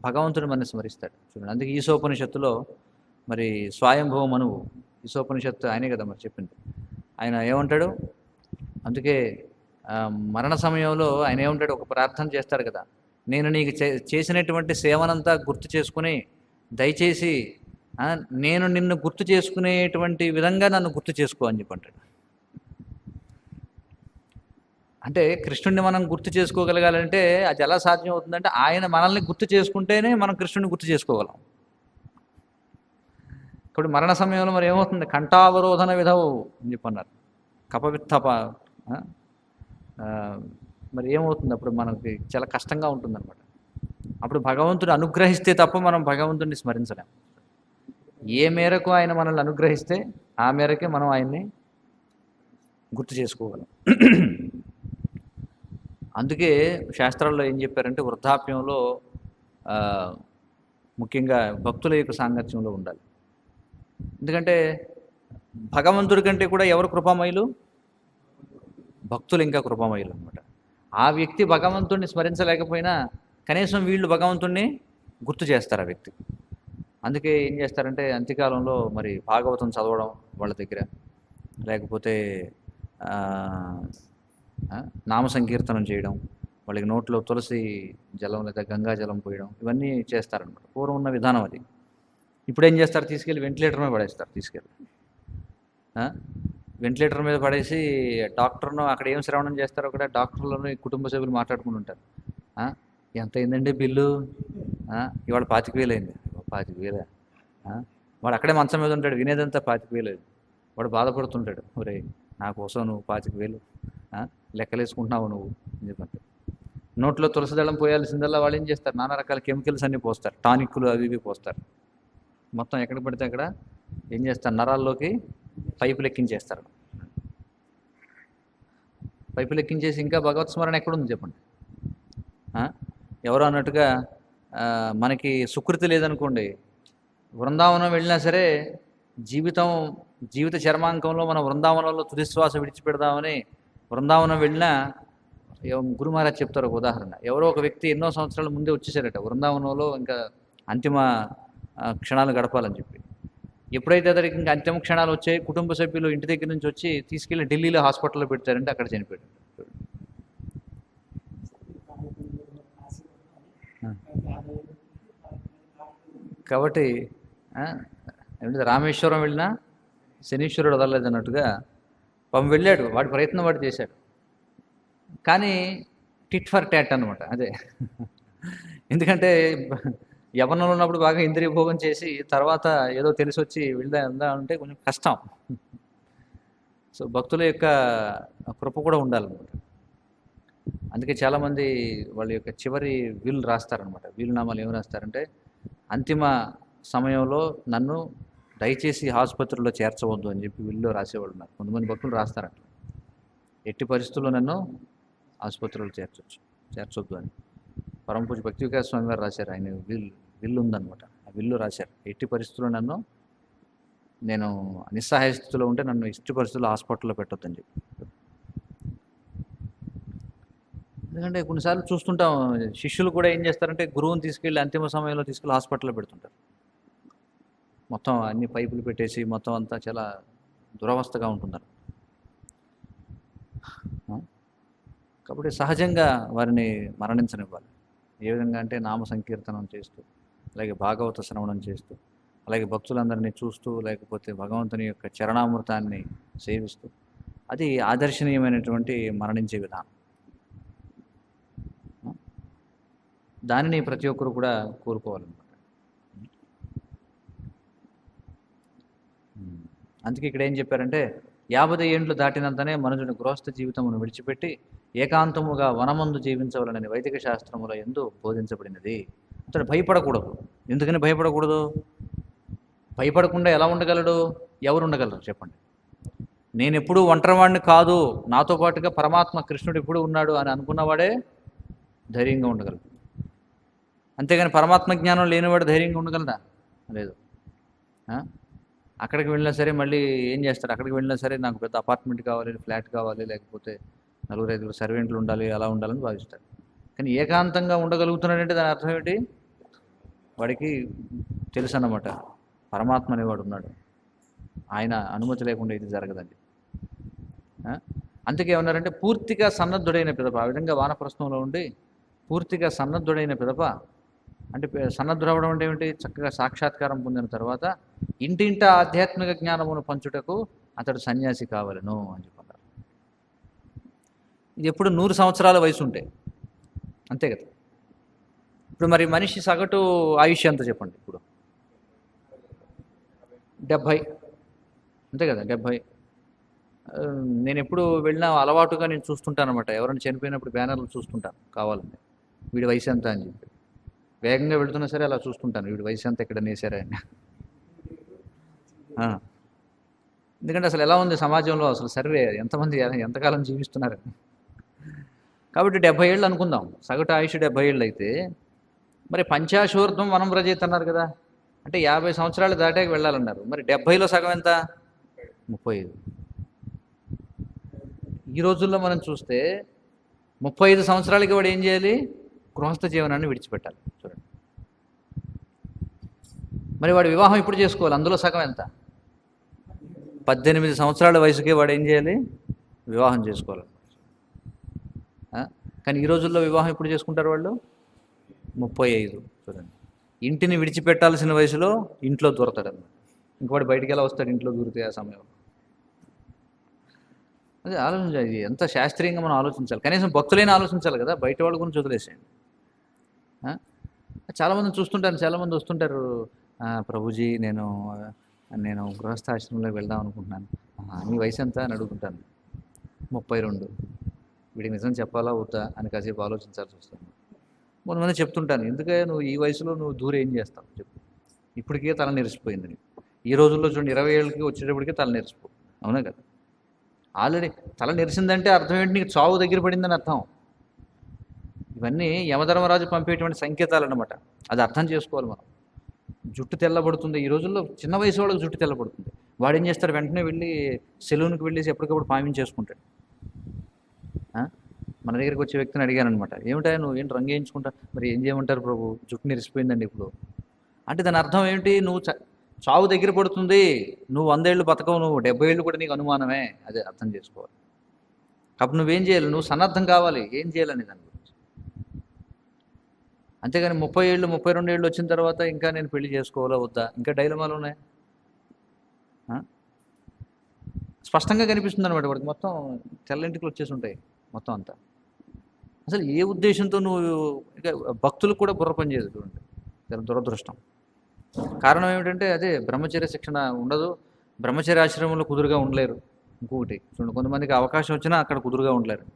Speaker 1: భగవంతుడు మనని స్మరిస్తాడు. చూడండి, అందుకే ఈశోపనిషత్తులో మరి స్వయంభవ మనువు, ఈశోపనిషత్తు ఆయనే కదా మరి చెప్పింది. ఆయన ఏమంటాడు, అందుకే మరణ సమయంలో ఆయన ఏమంటాడు, ఒక ప్రార్థన చేస్తాడు కదా, నేను నీకు చేసినటువంటి సేవనంతా గుర్తు చేసుకుని దయచేసి నేను నిన్ను గుర్తు చేసుకునేటువంటి విధంగా నన్ను గుర్తు చేసుకో అని చెప్పంటాడు. అంటే కృష్ణుడిని మనం గుర్తు చేసుకోగలగాలంటే అది ఎలా సాధ్యం అవుతుందంటే ఆయన మనల్ని గుర్తు చేసుకుంటేనే మనం కృష్ణుడిని గుర్తు చేసుకోగలం. ఇప్పుడు మరణ సమయంలో మరి ఏమవుతుంది, కంఠావరోధన విధవు అని చెప్పన్నారు, కపవిత్తప. మరి ఏమవుతుంది అప్పుడు, మనకి చాలా కష్టంగా ఉంటుందన్నమాట. అప్పుడు భగవంతుడు అనుగ్రహిస్తే తప్ప మనం భగవంతుడిని స్మరించలేం. ఏ మేరకు ఆయన మనల్ని అనుగ్రహిస్తే ఆ మేరకే మనం ఆయన్ని గుర్తు చేసుకోగలం. అందుకే శాస్త్రాల్లో ఏం చెప్పారంటే వృద్ధాప్యంలో ముఖ్యంగా భక్తుల యొక్క సాంగత్యంలో ఉండాలి. ఎందుకంటే భగవంతుడి కంటే కూడా ఎవరు కృపామయులు, భక్తులు ఇంకా కృపామయులు అనమాట. ఆ వ్యక్తి భగవంతుడిని స్మరించలేకపోయినా కనీసం వీళ్ళు భగవంతుడిని గుర్తు చేస్తారు ఆ వ్యక్తి. అందుకే ఏం చేస్తారంటే అంత్యకాలంలో మరి భాగవతం చదవడం వాళ్ళ దగ్గర, లేకపోతే నామ సంకీర్తనం చేయడం, వాళ్ళకి నోట్లో తులసి జలం లేదా గంగా జలం పోయడం, ఇవన్నీ చేస్తారనమాట. పూర్వం ఉన్న విధానం అది. ఇప్పుడు ఏం చేస్తారు, తీసుకెళ్ళి వెంటిలేటర్ మీద పడేస్తారు. తీసుకెళ్ళి వెంటిలేటర్ మీద పడేసి డాక్టర్ను అక్కడ ఏం శ్రవణం చేస్తారో అక్కడ డాక్టర్లను కుటుంబ సభ్యులు మాట్లాడుకుని ఉంటారు. ఎంత అయిందండి బిల్లు, ఇవాళ 25,000 అయింది. 25,000. వాడు అక్కడే మంచం మీద ఉంటాడు, వినేదంతా 25,000. వాడు బాధపడుతుంటాడు, ఒరే నా కోసం నువ్వు 25,000 లెక్కలేసుకుంటున్నావు నువ్వు అని చెప్పండి. నోట్లో తులసి దళం పోయాల్సిందల్లా వాళ్ళు ఏం చేస్తారు, నానా రకాల కెమికల్స్ అన్నీ పోస్తారు, టానిక్లు అవి ఇవి పోస్తారు. మొత్తం ఎక్కడ పడితే అక్కడ ఏం చేస్తారు, నరాల్లోకి పైపులు ఎక్కించేస్తారు. పైపులు ఎక్కించేసి ఇంకా భగవత్ స్మరణ ఎక్కడుంది చెప్పండి. ఎవరో అన్నట్టుగా మనకి సుకృతి లేదనుకోండి, బృందావనం వెళ్ళినా సరే జీవిత చర్మాంకంలో మనం బృందావనంలో తుదిశ్వాస విడిచిపెడదామని బృందావనం వెళ్ళినా, గురు మహారాజ్ చెప్తారు ఒక ఉదాహరణ. ఎవరో ఒక వ్యక్తి ఎన్నో సంవత్సరాల ముందే వచ్చేసారట బృందావనంలో, ఇంకా అంతిమ క్షణాలు గడపాలని చెప్పి. ఎప్పుడైతే అతనికి ఇంకా అంతిమ క్షణాలు వచ్చాయి, కుటుంబ సభ్యులు ఇంటి దగ్గర నుంచి వచ్చి తీసుకెళ్ళి ఢిల్లీలో హాస్పిటల్లో పెడతారంటే అక్కడ చనిపోయాడు. కాబట్టి రామేశ్వరం వెళ్ళినా శనీశ్వరుడు వదలలేదు అన్నట్టుగా పాపం వెళ్ళాడు, వాడి ప్రయత్నం వాడు చేశాడు. కానీ టిట్ ఫర్ టాట్ అనమాట అదే. ఎందుకంటే యవ్వనంలో ఉన్నప్పుడు బాగా ఇంద్రియ భోగం చేసి తర్వాత ఏదో తెలిసి వచ్చి వెళ్దా అంటే కొంచెం కష్టం. సో భక్తుల యొక్క కృప కూడా ఉండాలన్నమాట. అందుకే చాలామంది వాళ్ళ యొక్క చివరి విల్ రాస్తారనమాట. వీలునామాలు ఏమి రాస్తారంటే, అంతిమ సమయంలో నన్ను దయచేసి ఆసుపత్రిలో చేర్చవద్దు అని చెప్పి విల్లో రాసేవాళ్ళు ఉన్నారు. కొంతమంది భక్తులు రాస్తారంట, ఎట్టి పరిస్థితుల్లో నన్ను ఆసుపత్రిలో చేర్చొద్దు అని. పరమపూజ భక్తి వికాస్ స్వామి గారు రాశారు, ఆయన విల్లు ఉందనమాట. ఆ విల్లు రాశారు, ఎట్టి పరిస్థితుల్లో నేను నిస్సహాయ స్థితిలో ఉంటే నన్ను ఎట్టి పరిస్థితుల్లో హాస్పిటల్లో పెట్టొద్దని చెప్పి. ఎందుకంటే కొన్నిసార్లు చూస్తుంటాం, శిష్యులు కూడా ఏం చేస్తారంటే గురువుని తీసుకెళ్ళి అంతిమ సమయంలో తీసుకెళ్ళి హాస్పిటల్లో పెడుతుంటారు. మొత్తం అన్ని పైపులు పెట్టేసి మొత్తం అంతా చాలా దురవస్థగా ఉంటున్నారు. కాబట్టి సహజంగా వారిని మరణించనివ్వాలి. ఏ విధంగా అంటే నామ సంకీర్తనం చేస్తూ, అలాగే భాగవత శ్రవణం చేస్తూ, అలాగే భక్తులందరినీ చూస్తూ, లేకపోతే భగవంతుని యొక్క చరణామృతాన్ని సేవిస్తూ, అది ఆదర్శనీయమైనటువంటి మరణించే విధానం. దానిని ప్రతి ఒక్కరు కూడా కోరుకోవాలన్నమాట. అందుకే ఇక్కడ ఏం చెప్పారంటే, 50 ఏండ్లు దాటినంతనే మనుషుని గృహస్థ జీవితమును విడిచిపెట్టి ఏకాంతముగా వనమందు జీవించవలనని వైదిక శాస్త్రముల యందు బోధించబడినది. అతడు భయపడకూడదు. ఎందుకని భయపడకూడదు? భయపడకుండా ఎలా ఉండగలడు? ఎవరు ఉండగలరు చెప్పండి? నేను ఎప్పుడూ ఒంటరివాడిని కాదు, నాతో పాటుగా పరమాత్మ కృష్ణుడు ఎప్పుడు ఉన్నాడు అని అనుకున్నవాడే ధైర్యంగా ఉండగలడు. అంతేగాని పరమాత్మ జ్ఞానం లేనివాడు ధైర్యంగా ఉండగలరా? లేదు. అక్కడికి వెళ్ళినా సరే మళ్ళీ ఏం చేస్తాడు? అక్కడికి వెళ్ళినా సరే నాకు పెద్ద అపార్ట్మెంట్ కావాలి, ఫ్లాట్ కావాలి, లేకపోతే 4-5 సర్వెంట్లు ఉండాలి, అలా ఉండాలని భావిస్తాడు. కానీ ఏకాంతంగా ఉండగలుగుతున్నాడంటే దాని అర్థం ఏంటి? వాడికి తెలుసు అన్నమాట, పరమాత్మ అనేవాడు ఉన్నాడు, ఆయన అనుమతి లేకుండా ఇది జరగదండి. అందుకే ఏమన్నారంటే పూర్తిగా సన్నద్ధుడైన పిదప, ఆ విధంగా వానప్రస్థంలో ఉండి పూర్తిగా సన్నద్ధుడైన పిదప, అంటే సన్నద్ధుడవడం అంటే ఏమిటి? చక్కగా సాక్షాత్కారం పొందిన తర్వాత ఇంటింట ఆధ్యాత్మిక జ్ఞానమును పంచుటకు అతడు సన్యాసి కావాలను అని చెప్పారు. ఇది ఎప్పుడు 100 సంవత్సరాల వయసు ఉంటే, అంతే కదా. ఇప్పుడు మరి మనిషి సగటు ఆయుష్ ఎంత చెప్పండి? ఇప్పుడు 70, అంతే కదా, 70. నేను ఎప్పుడు వెళ్ళినా అలవాటుగా నేను చూస్తుంటాను అనమాట, ఎవరైనా చనిపోయినప్పుడు బ్యానర్లు చూస్తుంటాను కావాలని, వీడి వయసు ఎంత అని చెప్పి. వేగంగా వెళుతున్నా సరే అలా చూస్తుంటాను, వీడి వయసు ఎంత ఇక్కడ నేసారా అని. ఎందుకంటే అసలు ఎలా ఉంది సమాజంలో, అసలు సర్వే ఎంతమంది ఎంతకాలం జీవిస్తున్నారని. కాబట్టి 70 ఏళ్ళు అనుకుందాం, సగటు ఆయుష్ 70 ఏళ్ళు అయితే, మరి పంచాశూర్ధ్వం వనం వ్రజేత్ అన్నారు కదా, అంటే 50 సంవత్సరాలు దాటాక వెళ్ళాలన్నారు. మరి 70లో సగం ఎంత? 35. ఈ రోజుల్లో మనం చూస్తే 35 సంవత్సరాలకి వాడు ఏం చేయాలి? గృహస్థ జీవనాన్ని విడిచిపెట్టాలి. చూడండి, మరి వాడు వివాహం ఇప్పుడు చేసుకోవాలి, అందులో సగం ఎంత? 18 సంవత్సరాల వయసుకే వాడు ఏం చేయాలి? వివాహం చేసుకోవాలి. కానీ ఈ రోజుల్లో వివాహం ఎప్పుడు చేసుకుంటారు వాళ్ళు? 35. చూడండి, ఇంటిని విడిచిపెట్టాల్సిన వయసులో ఇంట్లో దూరతాడు అన్నమాట. ఇంకోటి బయటికి ఎలా వస్తాడు ఇంట్లో దూరితే ఆ సమయంలో? అదే ఆలోచించాలి, ఎంత శాస్త్రీయంగా మనం ఆలోచించాలి. కనీసం భక్తులైనా ఆలోచించాలి కదా, బయట వాళ్ళ గురించి వదిలేసేయండి. చాలామంది చూస్తుంటారు, చాలామంది వస్తుంటారు, ప్రభుజీ నేను గృహస్థాశ్రమంలో వెళ్దాం అనుకుంటున్నాను. నీ వయసు ఎంత అని అడుగుతుంటాను. 32. వీడికి నిజం చెప్పాలా వద్దా అని కాసేపు ఆలోచించాల్సి వస్తుంది. కొంతమంది చెప్తుంటాను, ఎందుకే నువ్వు ఈ వయసులో నువ్వు దూరం ఏం చేస్తావు చెప్పు, ఇప్పటికే తల నెరిసిపోయింది నీకు. ఈ రోజుల్లో చూడండి 20 ఏళ్ళకి వచ్చేటప్పటికే తల నెరిసిపోయింది, అవునా కదా. ఆల్రెడీ తల నెరిసిందంటే అర్థం ఏంటి? నీకు చావు దగ్గర పడిందని అర్థం. ఇవన్నీ యమధర్మరాజు పంపేటువంటి సంకేతాలు అన్నమాట, అది అర్థం చేసుకోవాలి మనం. జుట్టు తెల్లబడుతుంది, ఈ రోజుల్లో చిన్న వయసు వాళ్ళకి జుట్టు తెల్లబడుతుంది. వాడు ఏం చేస్తాడు? వెంటనే వెళ్ళి సెలూన్కి వెళ్ళేసి ఎప్పటికప్పుడు పామించేసుకుంటాడు. మన దగ్గరికి వచ్చే వ్యక్తిని అడిగాను అనమాట, ఏమిటా నువ్వు ఏంటి రంగు వేయించుకుంటా? మరి ఏం చేయమంటారు ప్రభు, జుట్టు నెరిసిపోయిందండి ఇప్పుడు అంటే. దాని అర్థం ఏమిటి? నువ్వు చావు దగ్గర పడుతుంది, నువ్వు 100 ఏళ్ళు బతకవు, నువ్వు 70 ఏళ్ళు కూడా నీకు అనుమానమే, అదే అర్థం చేసుకోవాలి. కాబట్టి నువ్వేం చేయాలి? నువ్వు సన్నద్ధం కావాలి ఏం చేయాలని దాని గురించి. అంతేగాని 30 ఏళ్ళు 32 ఏళ్ళు వచ్చిన తర్వాత ఇంకా నేను పెళ్లి చేసుకోవాలా వద్దా, ఇంకా డైలమాలు ఉన్నాయి. స్పష్టంగా కనిపిస్తుంది అనమాట వాడికి, మొత్తం తెల్లంటికలు వచ్చేసి ఉంటాయి మొత్తం అంతా. అసలు ఏ ఉద్దేశంతో నువ్వు, ఇక భక్తులకు కూడా బుర్ర పని చేయదు చూడండి, చాలా దురదృష్టం. కారణం ఏమిటంటే అదే బ్రహ్మచర్య శిక్షణ ఉండదు, బ్రహ్మచర్య ఆశ్రమంలో కుదురుగా ఉండలేరు. ఇంకొకటి చూడండి, కొంతమందికి అవకాశం వచ్చినా అక్కడ కుదురుగా ఉండలేరు,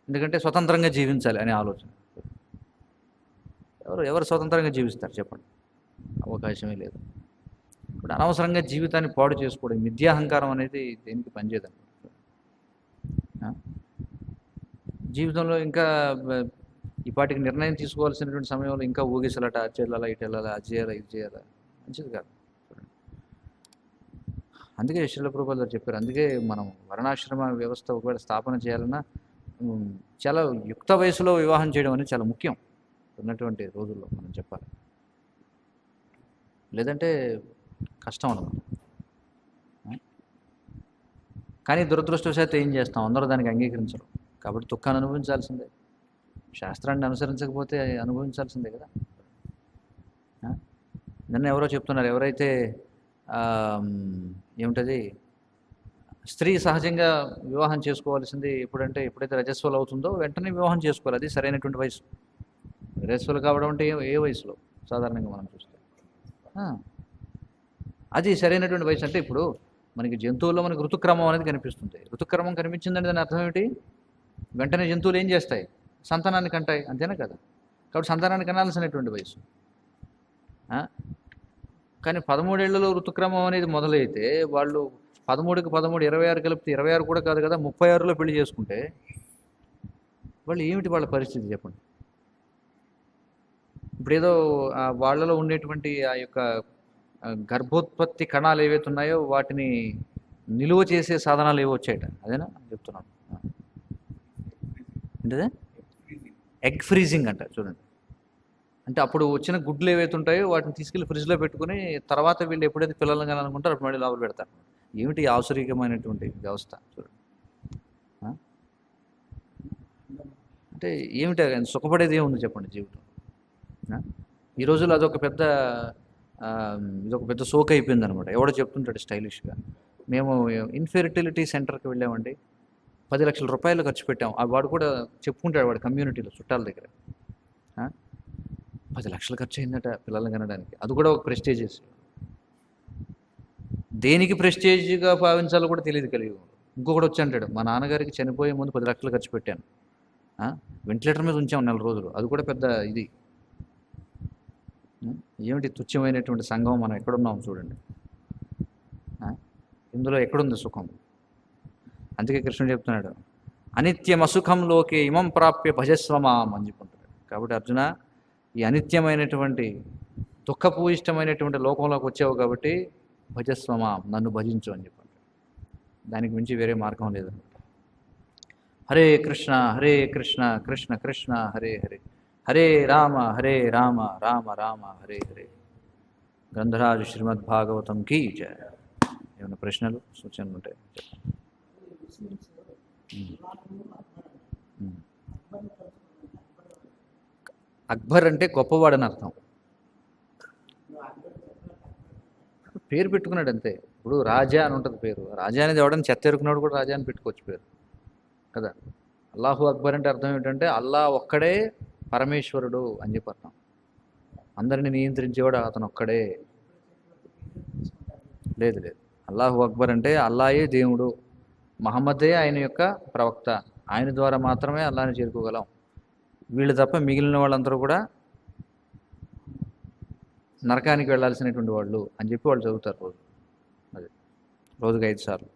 Speaker 1: ఎందుకంటే స్వతంత్రంగా జీవించాలి అనే ఆలోచన. ఎవరు స్వతంత్రంగా జీవిస్తారు చెప్పండి? అవకాశమే లేదు. ఇప్పుడు అనవసరంగా జీవితాన్ని పాడు చేసుకోవడం, మిథ్యాహంకారం అనేది దేనికి పనిచేయదండి. జీవితంలో ఇంకా ఈ పాటికి నిర్ణయం తీసుకోవాల్సినటువంటి సమయంలో ఇంకా ఊగిసలట, అది చేయాలా ఇటు వెళ్ళాలా, అది చేయాలా ఇది చేయాలా, మంచిది కాదు. అందుకే శ్రీల ప్రభుపాదులు చెప్పారు, అందుకే మనం వర్ణాశ్రమ వ్యవస్థ ఒకవేళ స్థాపన చేయాలన్నా చాలా యుక్త వయసులో వివాహం చేయడం అనేది చాలా ముఖ్యం ఉన్నటువంటి రోజుల్లో మనం చెప్పాలి. లేదంటే కష్టం అన్నమాట. కానీ దురదృష్టవశాత్తు ఏం చేస్తాం, అందరూ దానికి అంగీకరించరు. కాబట్టి దుఃఖాన్ని అనుభవించాల్సిందే, శాస్త్రాన్ని అనుసరించకపోతే అనుభవించాల్సిందే కదా. నిన్న ఎవరో చెప్తున్నారు, ఎవరైతే ఏమిటది స్త్రీ సహజంగా వివాహం చేసుకోవాల్సింది ఎప్పుడైతే రజస్వలు అవుతుందో వెంటనే వివాహం చేసుకోవాలి, అది సరైనటువంటి వయసు. రజస్వలు కావడం అంటే ఏ వయసులో సాధారణంగా మనం చూస్తే అది సరైనటువంటి వయసు. అంటే ఇప్పుడు మనకి జంతువుల్లో మనకి ఋతుక్రమం అనేది కనిపిస్తుంది. ఋతుక్రమం కనిపించిందంటే దాని అర్థం ఏమిటి? వెంటనే జంతువులు ఏం చేస్తాయి? సంతానాన్ని కంటాయి, అంతేనా కదా. కాబట్టి సంతానాన్ని కనాల్సినటువంటి వయసు. కానీ 13 ఏళ్లలో ఋతుక్రమం అనేది మొదలైతే వాళ్ళు 13కి 13 26 కలిపితే 26 కూడా కాదు కదా, 36లో పెళ్లి చేసుకుంటే వాళ్ళు ఏమిటి వాళ్ళ పరిస్థితి చెప్పండి? ఇప్పుడేదో వాళ్ళలో ఉండేటువంటి ఆ యొక్క గర్భోత్పత్తి కణాలు ఏవైతే ఉన్నాయో వాటిని నిలువ చేసే సాధనాలు ఏవో వచ్చాయట, అదేనా చెప్తున్నాను. ఏంటదే? ఎగ్ ఫ్రీజింగ్ అంట చూడండి. అంటే అప్పుడు వచ్చిన గుడ్లు ఏవైతే ఉంటాయో వాటిని తీసుకెళ్ళి ఫ్రిడ్జ్లో పెట్టుకుని తర్వాత వీళ్ళు ఎప్పుడైతే పిల్లలు కానీ అనుకుంటారో అప్పుడు మళ్ళీ లోపల పెడతారు. ఏమిటి ఆశ్చర్యకరమైనటువంటి వ్యవస్థ చూడండి. అంటే ఏమిటి సుఖపడేది ఏముంది చెప్పండి జీవితం. ఈ రోజుల్లో అదొక పెద్ద ఇదొక పెద్ద సోక్ అయిపోయింది అనమాట. ఎవడో చెప్తుంటాడు స్టైలిష్గా, మేము ఇన్ఫెర్టిలిటీ సెంటర్కి వెళ్ళామండి, 10 లక్షల రూపాయలు ఖర్చు పెట్టాం. వాడు కూడా చెప్పుకుంటాడు వాడు కమ్యూనిటీలో చుట్టాల దగ్గర 10 లక్షలు ఖర్చు అయిందట పిల్లల్ని కనడానికి. అది కూడా ఒక ప్రెస్టేజెస్. దేనికి ప్రెస్టేజ్గా భావించాలో కూడా తెలియదు కలిగి. ఇంకొకటి వచ్చి అంటాడు, మా నాన్నగారికి చనిపోయే ముందు 10 లక్షలు ఖర్చు పెట్టాను, వెంటిలేటర్ మీద ఉంచాము 4 రోజులు. అది కూడా పెద్ద ఇది. ఏమిటి తుచ్చమైనటువంటి సంఘం మనం ఎక్కడున్నాం చూడండి. ఇందులో ఎక్కడుంది సుఖం? అందుకే కృష్ణుడు చెప్తున్నాడు, అనిత్యం అసుఖం లోకే ఇమం ప్రాప్య భజస్వమాం అని చెప్పుకుంటాడు. కాబట్టి అర్జున, ఈ అనిత్యమైనటువంటి దుఃఖపూయిష్టమైనటువంటి లోకంలోకి వచ్చావు కాబట్టి భజస్వమాం, నన్ను భజించు అని చెప్పండి. దానికి మించి వేరే మార్గం లేదన్నమాట. హరే కృష్ణ కృష్ణ కృష్ణ హరే హరే, హరే రామ రామ రామ హరే హరే. గ్రంథరాజు శ్రీమద్ భాగవతం కీ జయ. ఏమైనా ప్రశ్నలు సూచనలు ఉంటాయి? అక్బర్ అంటే గొప్పవాడని అర్థం. పేరు పెట్టుకున్నాడు అంతే. ఇప్పుడు రాజా అని ఉంటుంది పేరు. రాజా అనేది ఎవడని చెత్త ఎరుకున్నాడు కూడా రాజా అని పెట్టుకోవచ్చు పేరు కదా. అల్లాహు అక్బర్ అంటే అర్థం ఏమిటంటే అల్లా ఒక్కడే పరమేశ్వరుడు అని చెప్పి అర్థం. అందరిని నియంత్రించేవాడు అతను ఒక్కడే. లేదు, అల్లాహు అక్బర్ అంటే అల్లాయే దేవుడు, మహమ్మదే ఆయన యొక్క ప్రవక్త, ఆయన ద్వారా మాత్రమే అల్లాని చేరుకోగలం. వీళ్ళు తప్ప మిగిలిన వాళ్ళందరూ కూడా నరకానికి వెళ్ళాల్సినటువంటి వాళ్ళు అని చెప్పి వాళ్ళు చదువుతారు రోజు. అది రోజుకి 5 సార్లు.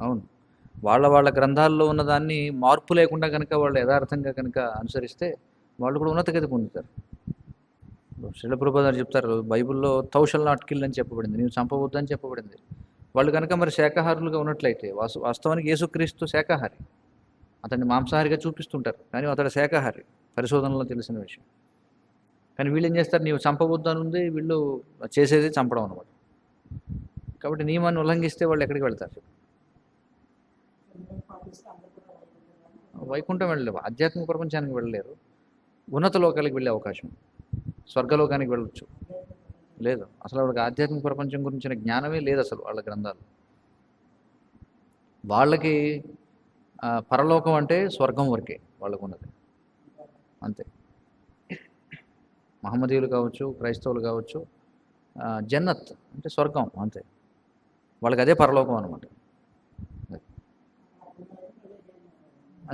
Speaker 1: అవును, వాళ్ళ గ్రంథాల్లో ఉన్నదాన్ని మార్పు లేకుండా కనుక వాళ్ళు యథార్థంగా కనుక అనుసరిస్తే వాళ్ళు కూడా ఉన్నత గతి పొందుతారు. శ్రీల ప్రభుపాదులు చెప్తారు, బైబిల్లో thou shalt not kill అని చెప్పబడింది, నీవు చంపవద్దు అని చెప్పబడింది. వాళ్ళు కనుక మరి శాకాహారులుగా ఉన్నట్లయితే, వాస్తవానికి యేసుక్రీస్తు శాకాహారి, అతన్ని మాంసాహారిగా చూపిస్తుంటారు కానీ అతడు శాకాహారి, పరిశోధనలో తెలిసిన విషయం. కానీ వీళ్ళు ఏం చేస్తారు, నీవు చంపవద్దు అని ఉంది, వీళ్ళు చేసేది చంపడం అనమాట. కాబట్టి నియమాన్ని ఉల్లంఘిస్తే వాళ్ళు ఎక్కడికి వెళ్తారు? వైకుంఠం వెళ్ళలేవు, ఆధ్యాత్మిక ప్రపంచానికి వెళ్ళలేరు. ఉన్నత లోకాలకు వెళ్ళే అవకాశం, స్వర్గలోకానికి వెళ్ళొచ్చు. లేదు, అసలు వాళ్ళకి ఆధ్యాత్మిక ప్రపంచం గురించిన జ్ఞానమే లేదు అసలు వాళ్ళ గ్రంథాలు. వాళ్ళకి పరలోకం అంటే స్వర్గం వరకే వాళ్ళకు ఉన్నది, అంతే. మహమ్మదీయులు కావచ్చు, క్రైస్తవులు కావచ్చు, జన్నత్ అంటే స్వర్గం అంతే, వాళ్ళకి అదే పరలోకం అనమాట,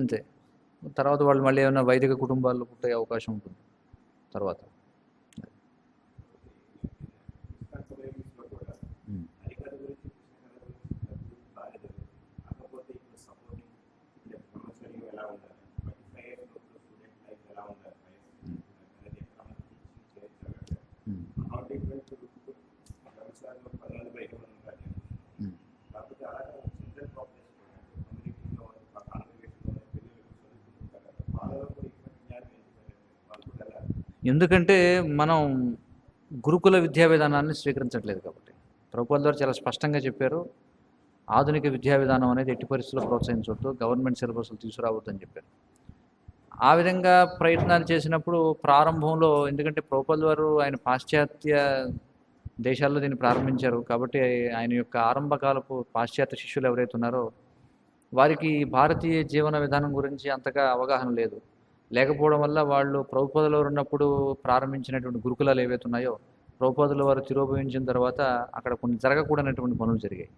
Speaker 1: అంతే. తర్వాత వాళ్ళు మళ్ళీ ఏమైనా వైదిక కుటుంబాల్లో పుట్టే అవకాశం ఉంటుంది తర్వాత. ఎందుకంటే మనం గురుకుల విద్యా విధానాన్ని స్వీకరించట్లేదు కాబట్టి. ప్రభుపాదుల ద్వారా చాలా స్పష్టంగా చెప్పారు, ఆధునిక విద్యా విధానం అనేది ఎట్టి పరిస్థితుల్లో ప్రోత్సహించవద్దు, గవర్నమెంట్ సిలబస్లు తీసుకురావద్దని చెప్పారు. ఆ విధంగా ప్రయత్నాలు చేసినప్పుడు ప్రారంభంలో, ఎందుకంటే ప్రభుపాదుల వారు ఆయన పాశ్చాత్య దేశాల్లో దీన్ని ప్రారంభించారు కాబట్టి ఆయన యొక్క ఆరంభకాలపు పాశ్చాత్య శిష్యులు ఎవరైతే ఉన్నారో వారికి భారతీయ జీవన విధానం గురించి అంతగా అవగాహన లేదు. లేకపోవడం వల్ల వాళ్ళు ప్రభుపాదుల వారు ఉన్నప్పుడు ప్రారంభించినటువంటి గురుకులాలు ఏవైతే ఉన్నాయో, ప్రభుపాదుల వారు తిరోభవించిన తర్వాత అక్కడ కొన్ని జరగకూడనటువంటి పనులు జరిగాయి.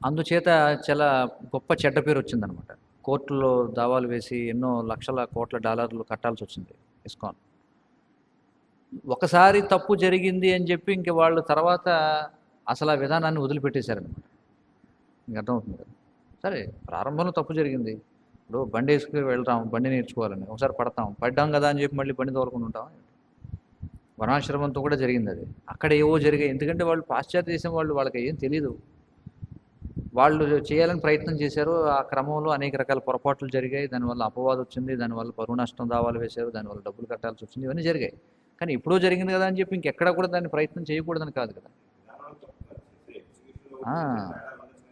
Speaker 1: అందుచేత చాలా గొప్ప చెడ్డ పేరు వచ్చిందనమాట. కోర్టులో దావాలు వేసి ఎన్నో లక్షల కోట్ల డాలర్లు కట్టాల్సి వచ్చింది ఇస్కాన్. ఒకసారి తప్పు జరిగింది అని చెప్పి ఇంక వాళ్ళు తర్వాత అసలు ఆ విధానాన్ని వదిలిపెట్టేశారనమాట. ఇంక అర్థమవుతుంది కదా. సరే, ప్రారంభంలో తప్పు జరిగింది. ఇప్పుడు బండి వేసుకుని వెళ్తాం, బండి నేర్చుకోవాలని ఒకసారి పడ్డాం కదా అని చెప్పి మళ్ళీ బండి తోలుకొని ఉంటాం. వర్ణాశ్రమంతో కూడా జరిగింది అది. అక్కడ ఏవో జరిగాయి, ఎందుకంటే వాళ్ళు పాశ్చాత్య దేశం వాళ్ళు, వాళ్ళకి ఏం తెలియదు. వాళ్ళు చేయాలని ప్రయత్నం చేశారు, ఆ క్రమంలో అనేక రకాల పొరపాట్లు జరిగాయి, దానివల్ల అపవాదం వచ్చింది, దానివల్ల పరువు నష్టం దావాలు వేశారు, దానివల్ల డబ్బులు కట్టాల్సి వచ్చింది, ఇవన్నీ జరిగాయి. కానీ ఎప్పుడో జరిగింది కదా అని చెప్పి ఇంకెక్కడ కూడా దాన్ని ప్రయత్నం చేయకూడదని కాదు కదా.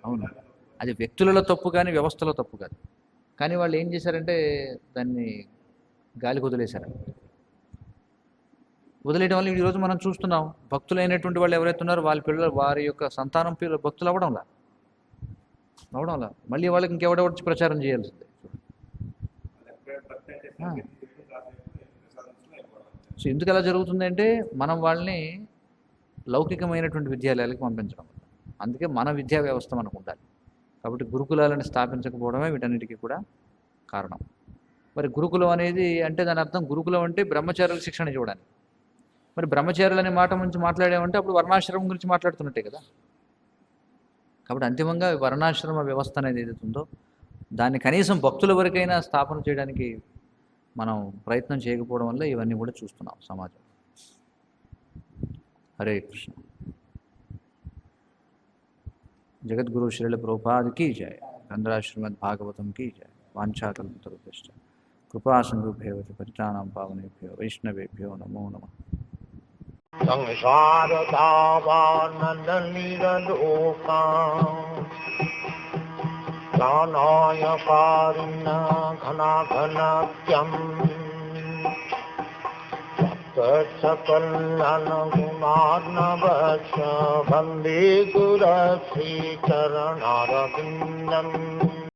Speaker 1: అవును, అది వ్యక్తులలో తప్పు కానీ వ్యవస్థలో తప్పు కాదు. కానీ వాళ్ళు ఏం చేశారంటే దాన్ని గాలికి వదిలేశారు. వదిలేయడం వల్ల ఈరోజు మనం చూస్తున్నాం, భక్తులైనటువంటి వాళ్ళు ఎవరైతే ఉన్నారో వాళ్ళ పిల్లలు, వారి యొక్క సంతానం పిల్లలు భక్తులు అవడంలా మళ్ళీ వాళ్ళకి ఇంకెవడో వచ్చి ప్రచారం చేయాల్సిందే. సో ఎందుకు ఎలా జరుగుతుందంటే మనం వాళ్ళని లౌకికమైనటువంటి విద్యాలయాలకు పంపించడం. అందుకే మన విద్యా వ్యవస్థ మనకు ఉండాలి. కాబట్టి గురుకులాలను స్థాపించకపోవడమే వీటన్నిటికీ కూడా కారణం. మరి గురుకులం అనేది అంటే దాని అర్థం గురుకులం అంటే బ్రహ్మచారులకు శిక్షణ ఇవ్వడానికి. మరి బ్రహ్మచారులు అనే మాట గురించి మాట్లాడామంటే అప్పుడు వర్ణాశ్రమం గురించి మాట్లాడుతున్నట్టే కదా. కాబట్టి అంతిమంగా వర్ణాశ్రమ వ్యవస్థ అనేది ఏదైతే ఉందో దాన్ని కనీసం భక్తుల వరకైనా స్థాపన చేయడానికి మనం ప్రయత్నం చేయకపోవడం వల్ల ఇవన్నీ కూడా చూస్తున్నాం సమాజం. హరే కృష్ణ. జగద్గురు శ్రీల ప్రభుపాద్ కీ జయ. గ్రంథరాజ్ భాగవతం కీ జయ. వాంఛాకల్పతరుభ్యశ్చ కృపా సింధుభ్యో పరిత్రాణాం పావనేభ్యో వైష్ణవేభ్యో నమో నమః.
Speaker 2: జ్ఞానాయ కారుణ్య ఘనాఘనత్యం సకలగుణార్ణవస్య వందే గురశ్రీ చరణారవిందం.